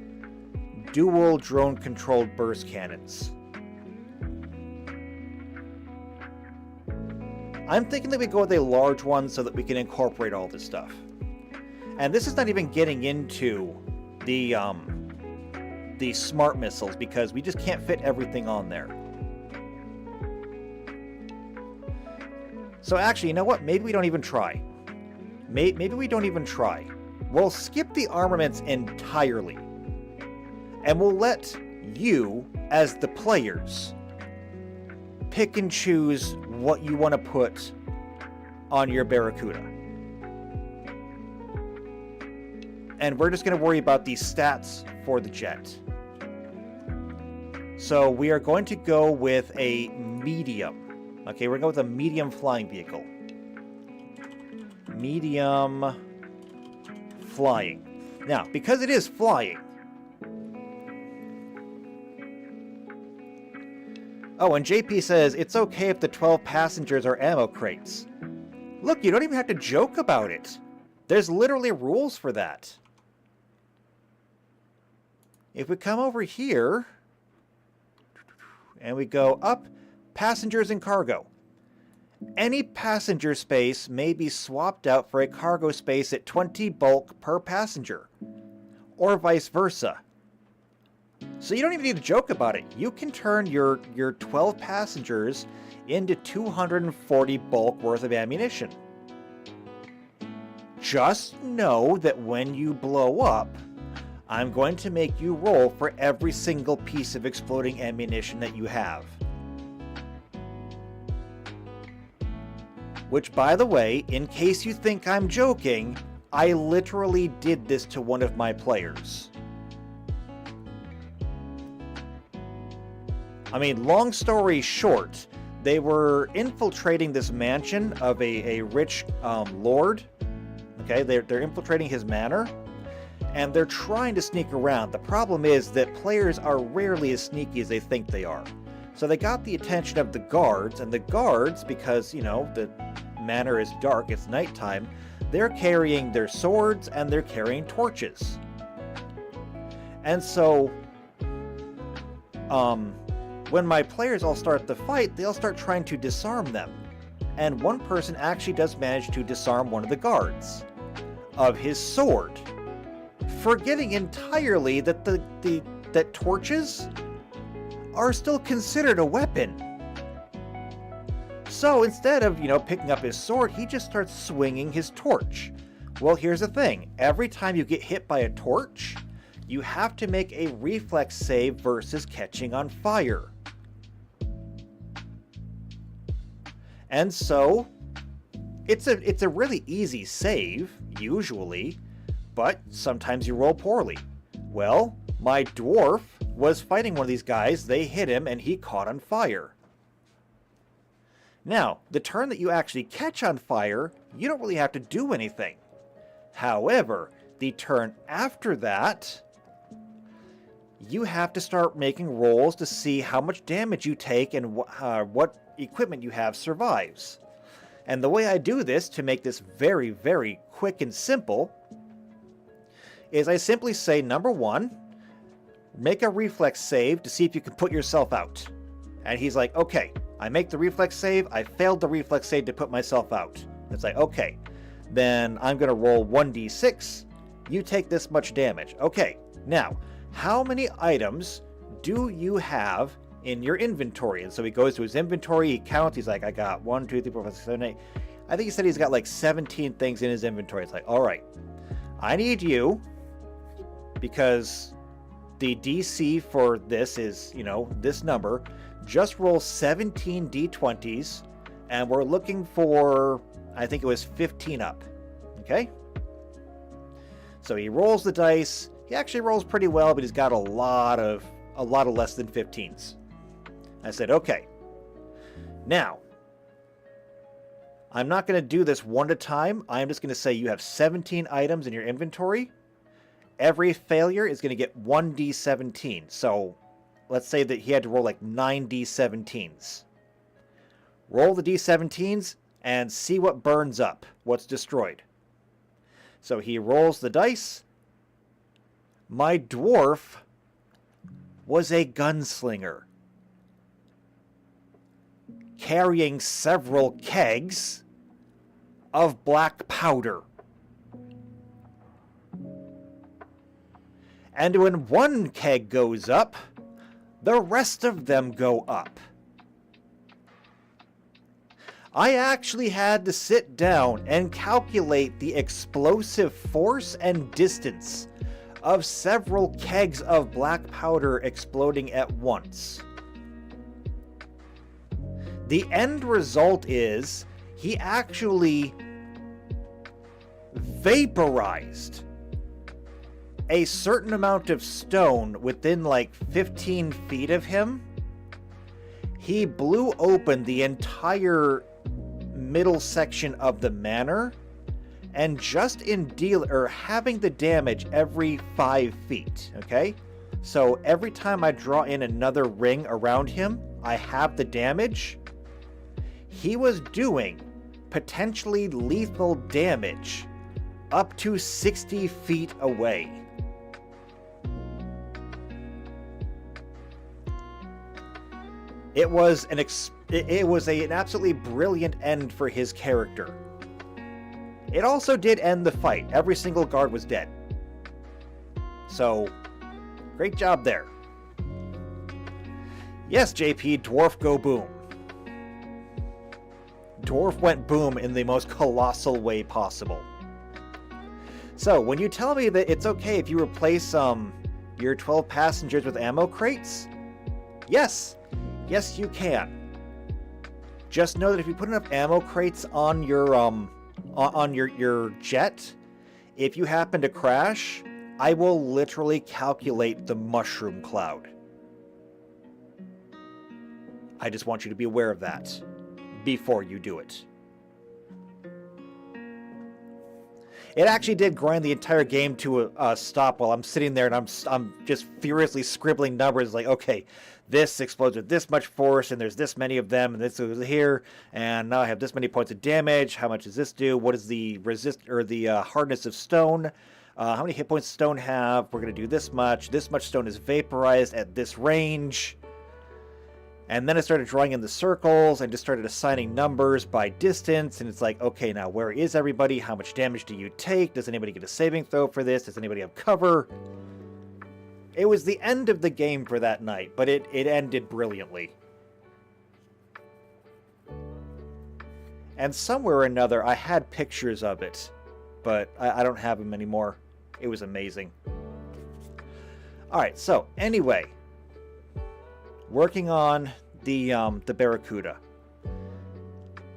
dual drone-controlled burst cannons. I'm thinking that we go with a large one so that we can incorporate all this stuff. And this is not even getting into the smart missiles, because we just can't fit everything on there. So actually, you know what? Maybe we don't even try. Maybe we don't even try. We'll skip the armaments entirely. And we'll let you, as the players, pick and choose what you want to put on your Barracuda. And we're just going to worry about the stats for the jet. So we are going to go with a medium. Okay, we're going to go with a medium flying vehicle. Medium flying. Now, because it is flying. Oh, and JP says, it's okay if the 12 passengers are ammo crates. Look, you don't even have to joke about it. There's literally rules for that. If we come over here, and we go up, passengers and cargo. Any passenger space may be swapped out for a cargo space at 20 bulk per passenger, or vice versa. So you don't even need to joke about it. You can turn your 12 passengers into 240 bulk worth of ammunition. Just know that when you blow up, I'm going to make you roll for every single piece of exploding ammunition that you have. Which, by the way, in case you think I'm joking, I literally did this to one of my players. I mean, long story short, they were infiltrating this mansion of a rich lord. Okay, they're infiltrating his manor. And they're trying to sneak around. The problem is that players are rarely as sneaky as they think they are. So they got the attention of the guards, and the guards, because, you know, the manor is dark, it's nighttime, they're carrying their swords and they're carrying torches. And so, when my players all start the fight, they all start trying to disarm them. And one person actually does manage to disarm one of the guards of his sword, forgetting entirely that that torches are still considered a weapon. So instead of, you know, picking up his sword, he just starts swinging his torch. Well, here's the thing. Every time you get hit by a torch, you have to make a reflex save versus catching on fire. And so, it's a really easy save, usually, but sometimes you roll poorly. Well, my dwarf was fighting one of these guys, they hit him, and he caught on fire. Now, the turn that you actually catch on fire, you don't really have to do anything. However, the turn after that, you have to start making rolls to see how much damage you take and what equipment you have survives. And the way I do this, to make this very, very quick and simple, is I simply say, number one, make a reflex save to see if you can put yourself out. And he's like, okay, I make the reflex save, I failed the reflex save to put myself out. It's like, okay, then I'm going to roll 1d6, you take this much damage. Okay, now, how many items do you have in your inventory? And so he goes to his inventory, he counts, he's like, I got 1, 2, 3, 4, 5, 6, 7, 8. I think he said he's got like 17 things in his inventory. It's like, all right, I need you, because the DC for this is, this number. Just roll 17 d20s, and we're looking for, I think it was 15 up. Okay? So he rolls the dice. He actually rolls pretty well, but he's got a lot of less than 15s. I said, okay. Now, I'm not going to do this one at a time. I'm just going to say you have 17 items in your inventory. Every failure is going to get 1d17. So let's say that he had to roll like 9 d17s. Roll the d17s and see what burns up, what's destroyed. So he rolls the dice. My dwarf was a gunslinger, carrying several kegs of black powder. And when one keg goes up, the rest of them go up. I actually had to sit down and calculate the explosive force and distance of several kegs of black powder exploding at once. The end result is he actually vaporized a certain amount of stone within like 15 feet of him. He blew open the entire middle section of the manor, and just in having the damage every 5 feet, okay? So every time I draw in another ring around him, I have the damage. He was doing potentially lethal damage up to 60 feet away. It was an absolutely brilliant end for his character. It also did end the fight. Every single guard was dead. So, great job there. Yes, JP, dwarf go boom. Dwarf went boom in the most colossal way possible. So, when you tell me that it's okay if you replace your 12 passengers with ammo crates, yes, you can. Just know that if you put enough ammo crates on your jet, if you happen to crash, I will literally calculate the mushroom cloud. I just want you to be aware of that before you do it. It actually did grind the entire game to a stop while I'm sitting there and I'm just furiously scribbling numbers like, okay, this explodes with this much force and there's this many of them and this goes here and now I have this many points of damage. How much does this do? What is the hardness of stone? How many hit points does stone have? We're going to do this much. This much stone is vaporized at this range. And then I started drawing in the circles and just started assigning numbers by distance. And it's like, okay, now where is everybody? How much damage do you take? Does anybody get a saving throw for this? Does anybody have cover? It was the end of the game for that night, but it ended brilliantly. And somewhere or another, I had pictures of it, but I don't have them anymore. It was amazing. All right, so anyway, working on the Barracuda.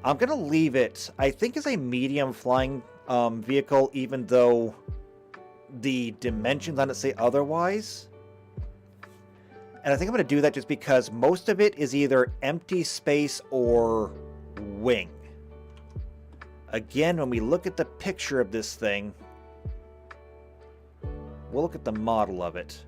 I'm going to leave it, I think, as a medium flying vehicle, even though the dimensions on it say otherwise. And I think I'm going to do that just because most of it is either empty space or wing. Again, when we look at the picture of this thing, we'll look at the model of it.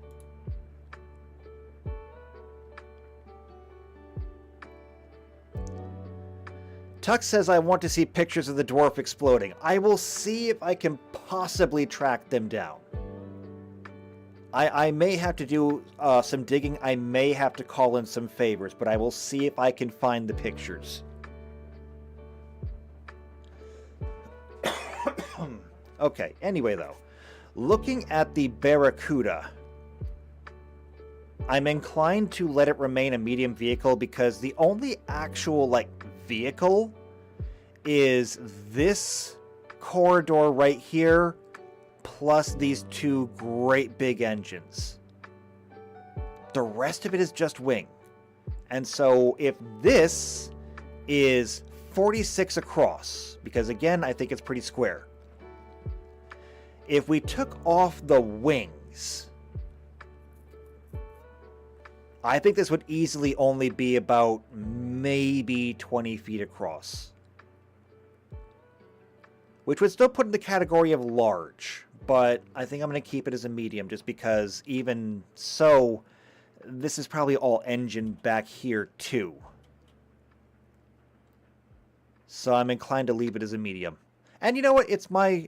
Tuck says, I want to see pictures of the dwarf exploding. I will see if I can possibly track them down. I may have to do some digging. I may have to call in some favors, but I will see if I can find the pictures. Okay, anyway though, looking at the Barracuda, I'm inclined to let it remain a medium vehicle because the only actual, vehicle is this corridor right here, plus these two great big engines. The rest of it is just wing. And so if this is 46 across, because again, I think it's pretty square. If we took off the wings, I think this would easily only be about maybe 20 feet across. Which would still put in the category of large, but I think I'm going to keep it as a medium just because even so, this is probably all engine back here too. So I'm inclined to leave it as a medium. And you know what? It's my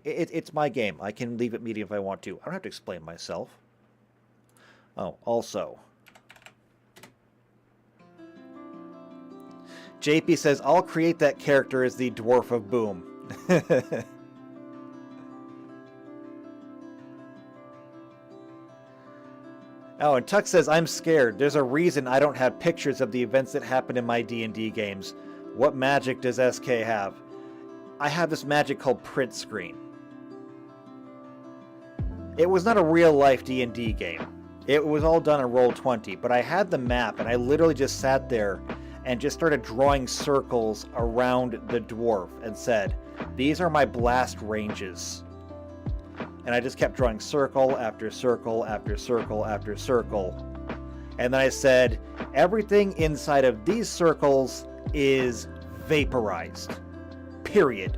game. I can leave it medium if I want to. I don't have to explain myself. Oh, also, JP says, I'll create that character as the Dwarf of Boom. Oh, and Tuck says, I'm scared. There's a reason I don't have pictures of the events that happen in my D&D games. What magic does SK have? I have this magic called print screen. It was not a real-life D&D game. It was all done in Roll20, but I had the map, and I literally just sat there and just started drawing circles around the dwarf and said, these are my blast ranges. And I just kept drawing circle after circle after circle after circle. And then I said, everything inside of these circles is vaporized. Period.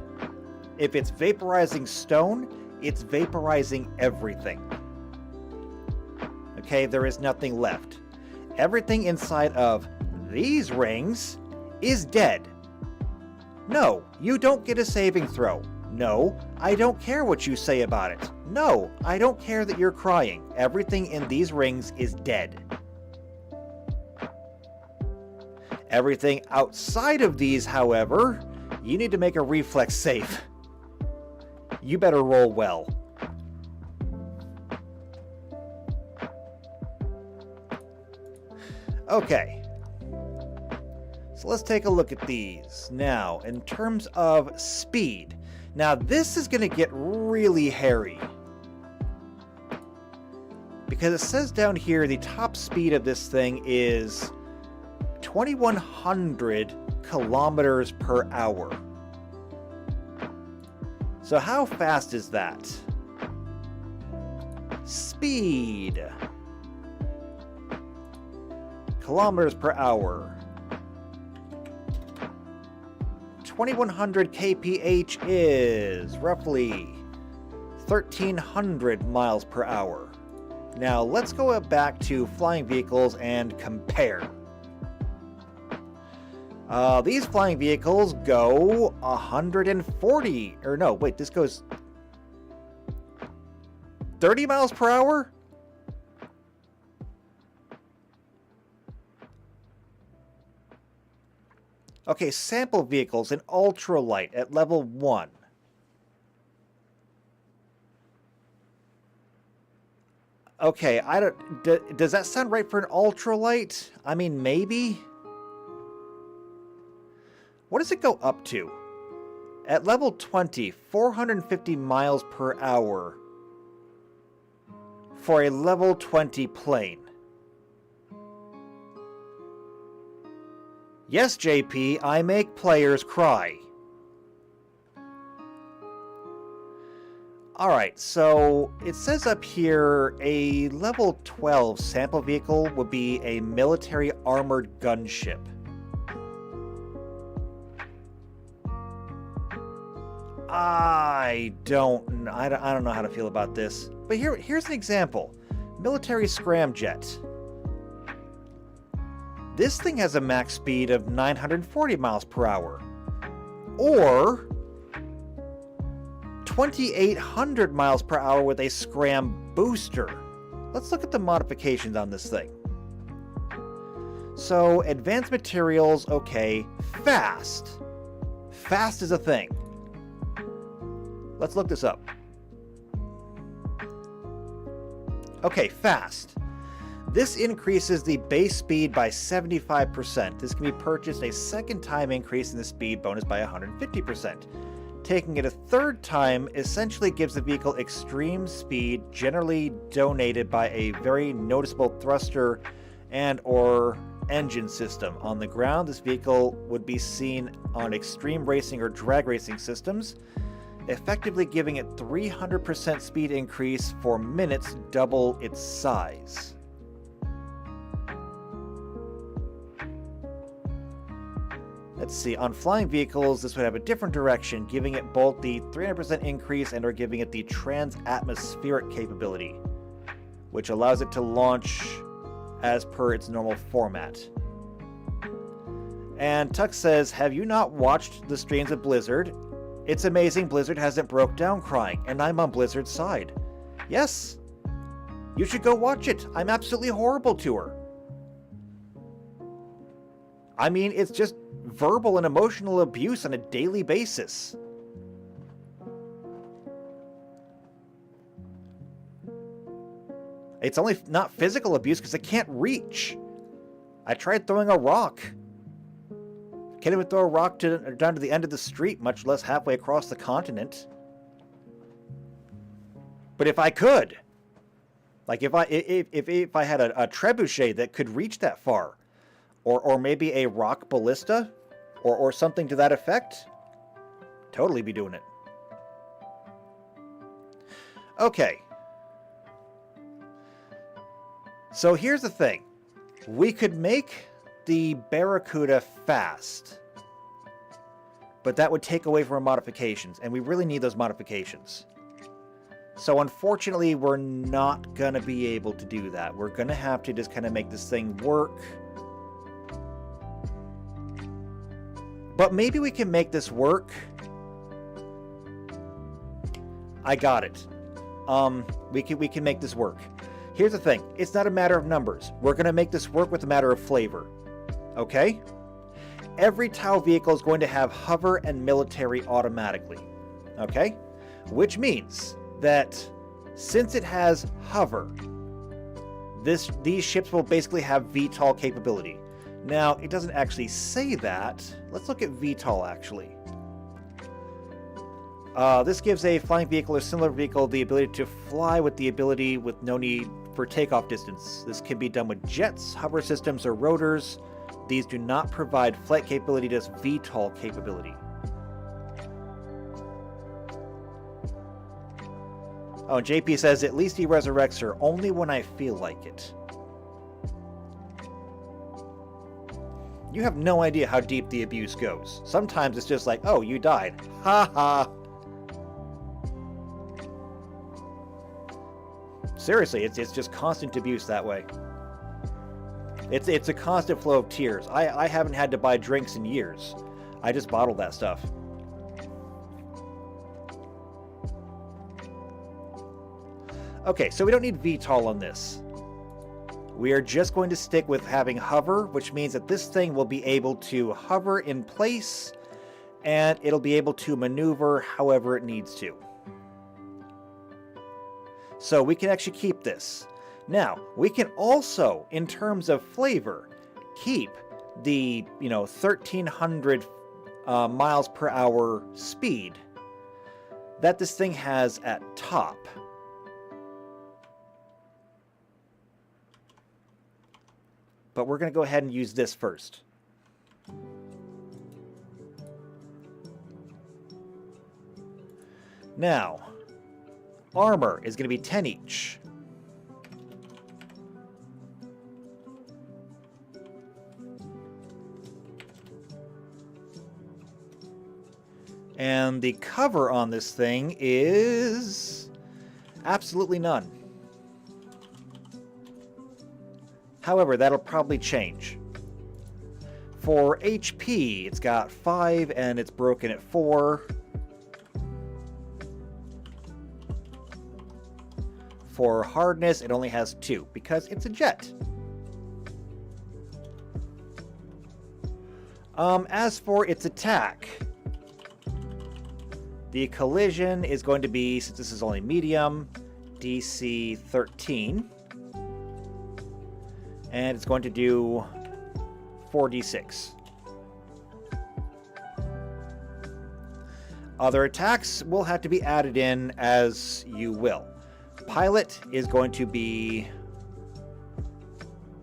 If it's vaporizing stone, it's vaporizing everything. Okay, there is nothing left. Everything inside of these rings is dead. No, you don't get a saving throw. No, I don't care what you say about it. No, I don't care that you're crying. Everything in these rings is dead. Everything outside of these, however, you need to make a reflex save. You better roll well. Okay. So let's take a look at these. Now, in terms of speed. Now, this is going to get really hairy. Because it says down here the top speed of this thing is 2,100 kilometers per hour. So how fast is that? Speed. Kilometers per hour. 2,100 kph is roughly 1,300 miles per hour. Now let's go back to flying vehicles and compare. These flying vehicles go 140, or no, wait, this goes 30 miles per hour? Okay, sample vehicles in ultralight at level 1. Okay, I don't... does that sound right for an ultralight? I mean, maybe? What does it go up to? At level 20, 450 miles per hour for a level 20 plane. Yes, JP, I make players cry. Alright, so it says up here a level 12 sample vehicle would be a military armored gunship. I don't know how to feel about this. But here's an example. Military scramjet. This thing has a max speed of 940 miles per hour. Or 2,800 miles per hour with a scram booster. Let's look at the modifications on this thing. So, advanced materials, okay. Fast. Fast is a thing. Let's look this up. Okay, fast. This increases the base speed by 75%. This can be purchased a second time, increasing the speed bonus by 150%. Taking it a third time essentially gives the vehicle extreme speed, generally donated by a very noticeable thruster and or engine system. On the ground, this vehicle would be seen on extreme racing or drag racing systems, effectively giving it 300% speed increase for minutes, double its size. Let's see, on flying vehicles, this would have a different direction, giving it both the 300% increase and or giving it the trans-atmospheric capability, which allows it to launch as per its normal format. And Tuck says, have you not watched the streams of Blizzard? It's amazing Blizzard hasn't broke down crying, and I'm on Blizzard's side. Yes, you should go watch it. I'm absolutely horrible to her. I mean, it's just verbal and emotional abuse on a daily basis. It's only not physical abuse because I can't reach. I tried throwing a rock. Can't even throw a rock down to the end of the street, much less halfway across the continent. But if I could, like if I had a trebuchet that could reach that far, or maybe a rock ballista, or something to that effect, totally be doing it. Okay. So here's the thing. We could make the Barracuda fast, but that would take away from our modifications, and we really need those modifications. So unfortunately, we're not going to be able to do that. We're going to have to just kind of make this thing work. But maybe we can make this work. I got it. We can make this work. Here's the thing. It's not a matter of numbers. We're going to make this work with a matter of flavor. Okay? Every Tau vehicle is going to have hover and military automatically. Okay? Which means that since it has hover, these ships will basically have VTOL capability. Now, it doesn't actually say that. Let's look at VTOL, actually. This gives a flying vehicle or similar vehicle the ability to fly with no need for takeoff distance. This can be done with jets, hover systems, or rotors. These do not provide flight capability, just VTOL capability. Oh, JP says, at least he resurrects her only when I feel like it. You have no idea how deep the abuse goes. Sometimes it's just like, oh, you died. Ha ha. Seriously, it's just constant abuse that way. It's a constant flow of tears. I haven't had to buy drinks in years. I just bottle that stuff. Okay, so we don't need VTOL on this. We are just going to stick with having hover, which means that this thing will be able to hover in place, and it'll be able to maneuver however it needs to. So we can actually keep this. Now, we can also, in terms of flavor, keep the, 1,300 miles per hour speed that this thing has at top. But we're going to go ahead and use this first. Now, armor is going to be 10 each. And the cover on this thing is absolutely none. However, that'll probably change. For HP, it's got 5 and it's broken at 4. For hardness, it only has 2 because it's a jet. As for its attack, the collision is going to be, since this is only medium, DC 13. And it's going to do 4d6. Other attacks will have to be added in as you will. Pilot is going to be...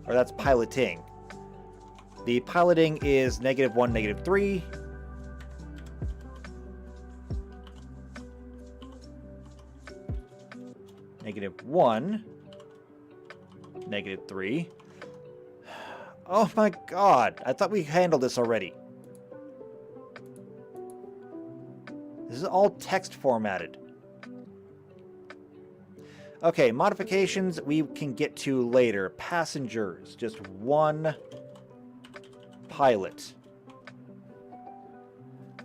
or that's piloting. The piloting is -1, -3. -1, -3. Oh my god, I thought we handled this already. This is all text formatted. Okay, modifications we can get to later. Passengers, just 1 pilot.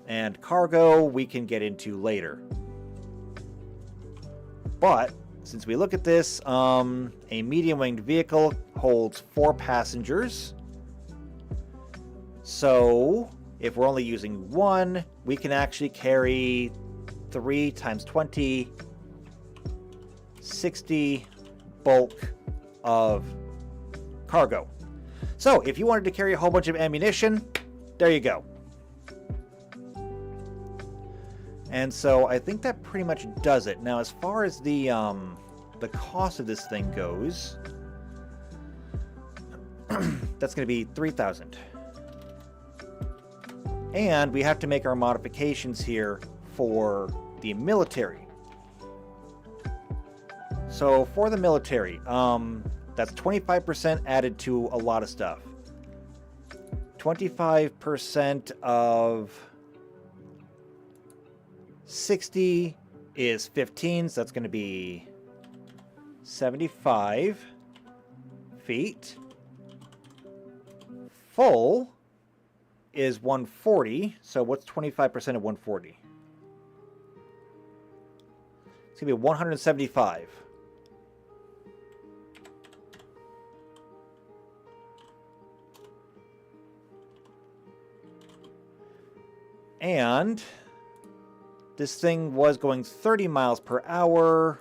And cargo we can get into later. But, since we look at this, a medium-winged vehicle holds 4 passengers. So, if we're only using 1, we can actually carry 3 times 20, 60 bulk of cargo. So, if you wanted to carry a whole bunch of ammunition, there you go. And so, I think that pretty much does it. Now, as far as the cost of this thing goes, that's going to be 3,000. And we have to make our modifications here for the military. So for the military, that's 25% added to a lot of stuff. 25% of 60 is 15, so that's going to be 75 feet. Full is 140, so what's 25% of 140? It's going to be 175. And this thing was going 30 miles per hour.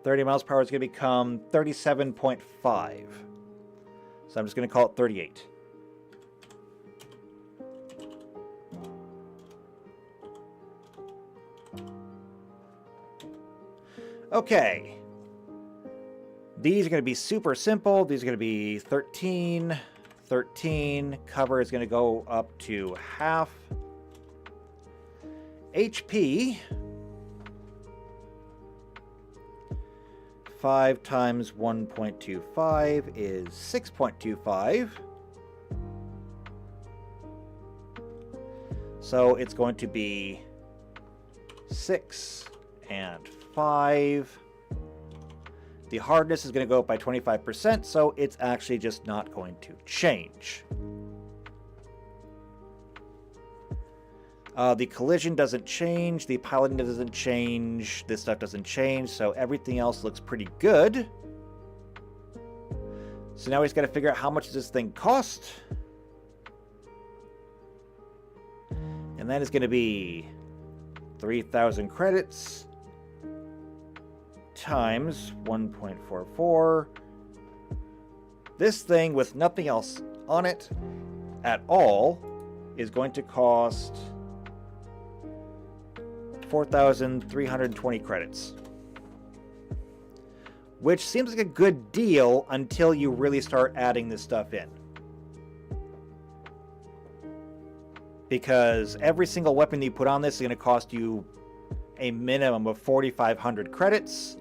$30 miles per hour is going to become 37.5. So I'm just going to call it 38. Okay. These are going to be super simple. These are going to be 13, 13. Cover is going to go up to half. HP... 5 times 1.25 is 6.25. So it's going to be 6 and 5. The hardness is going to go up by 25%, so it's actually just not going to change. The collision doesn't change, the piloting doesn't change, this stuff doesn't change, so everything else looks pretty good. So now we just got to figure out how much does this thing cost. And that is going to be 3,000 credits times 1.44. This thing with nothing else on it at all is going to cost 4,320 credits. Which seems like a good deal until you really start adding this stuff in. Because every single weapon that you put on this is going to cost you a minimum of 4,500 credits.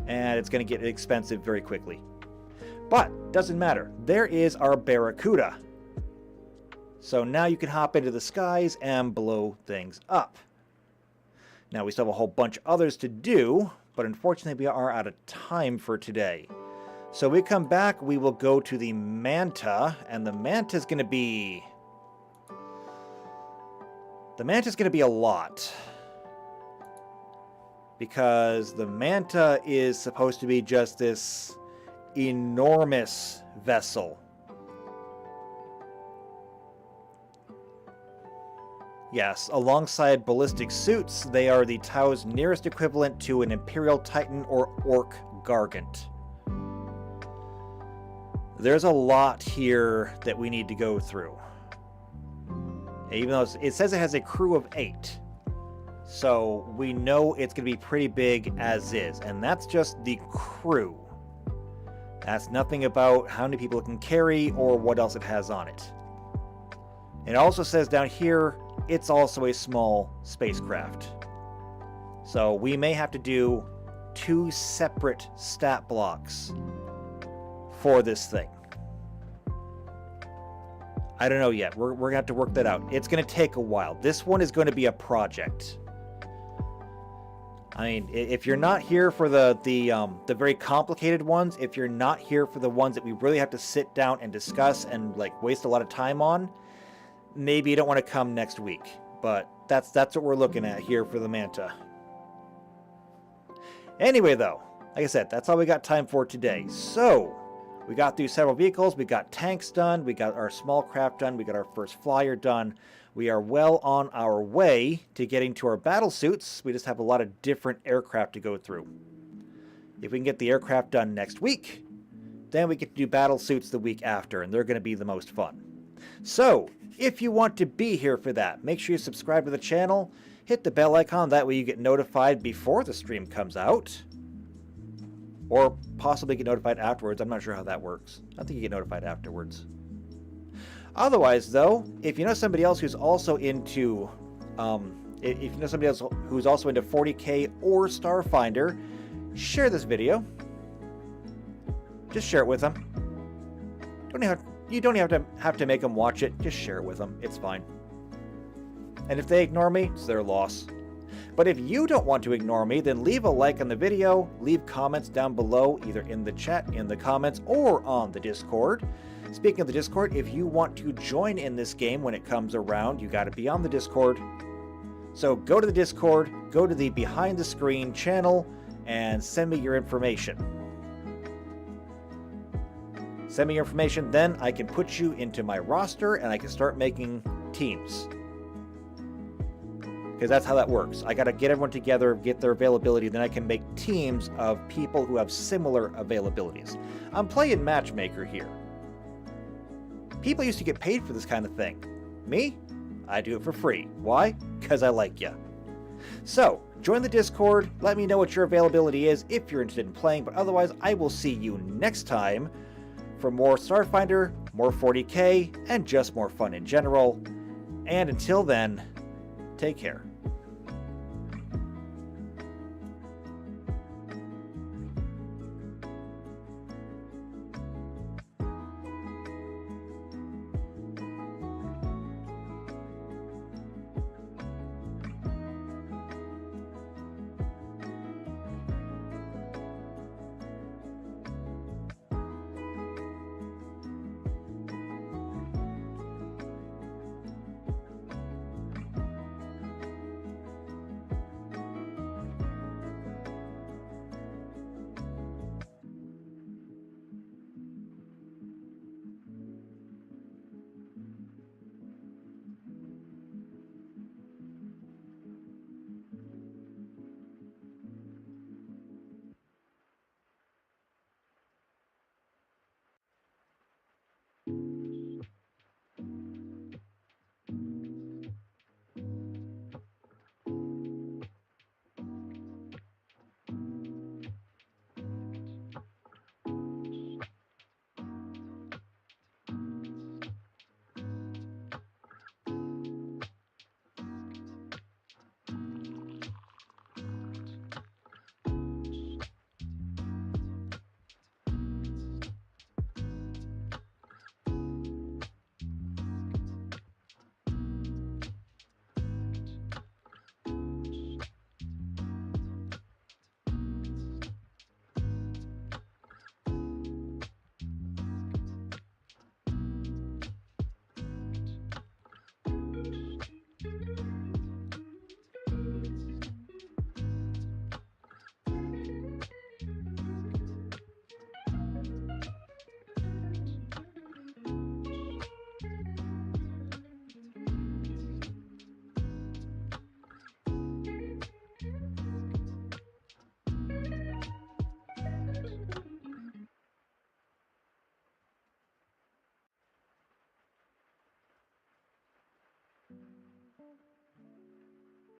and it's going to get expensive very quickly. But doesn't matter. There is our Barracuda. So now you can hop into the skies and blow things up. Now we still have a whole bunch of others to do, but unfortunately we are out of time for today. So we come back, we will go to the Manta, and the Manta's going to be... The Manta's going to be a lot. Because the Manta is supposed to be just this enormous vessel. Yes, alongside ballistic suits, they are the Tau's nearest equivalent to an Imperial Titan or Orc Gargant. There's a lot here that we need to go through. Even though it says it has a crew of 8. So we know it's going to be pretty big as is. And that's just the crew. That's nothing about how many people it can carry or what else it has on it. It also says down here, it's also a small spacecraft. So we may have to do 2 separate stat blocks for this thing. I don't know yet. We're going to have to work that out. It's going to take a while. This one is going to be a project. I mean, if you're not here for the very complicated ones, if you're not here for the ones that we really have to sit down and discuss and like waste a lot of time on, maybe you don't want to come next week. But that's what we're looking at here for the Manta. Anyway, though, like I said, that's all we got time for today. So, we got through several vehicles, we got tanks done, we got our small craft done, we got our first flyer done. We are well on our way to getting to our battle suits. We just have a lot of different aircraft to go through. If we can get the aircraft done next week, then we get to do battle suits the week after, and they're going to be the most fun. So, if you want to be here for that, make sure you subscribe to the channel, hit the bell icon, that way you get notified before the stream comes out. Or possibly get notified afterwards. I'm not sure how that works. I think you get notified afterwards. Otherwise, though, if you know somebody else who's also into, if you know somebody else who's also into 40K or Starfinder, share this video. Just share it with them. You don't have to make them watch it. Just share it with them. It's fine. And if they ignore me, it's their loss. But if you don't want to ignore me, then leave a like on the video, leave comments down below, either in the chat, in the comments, or on the Discord. Speaking of the Discord, if you want to join in this game when it comes around, you got to be on the Discord. So go to the Discord, go to the Behind the Screen channel, and send me your information. Send me your information, then I can put you into my roster and I can start making teams. Because that's how that works. I got to get everyone together, get their availability, then I can make teams of people who have similar availabilities. I'm playing matchmaker here. People used to get paid for this kind of thing. Me? I do it for free. Why? Because I like ya. So, join the Discord, let me know what your availability is if you're interested in playing, but otherwise I will see you next time for more Starfinder, more 40K, and just more fun in general. And until then, take care.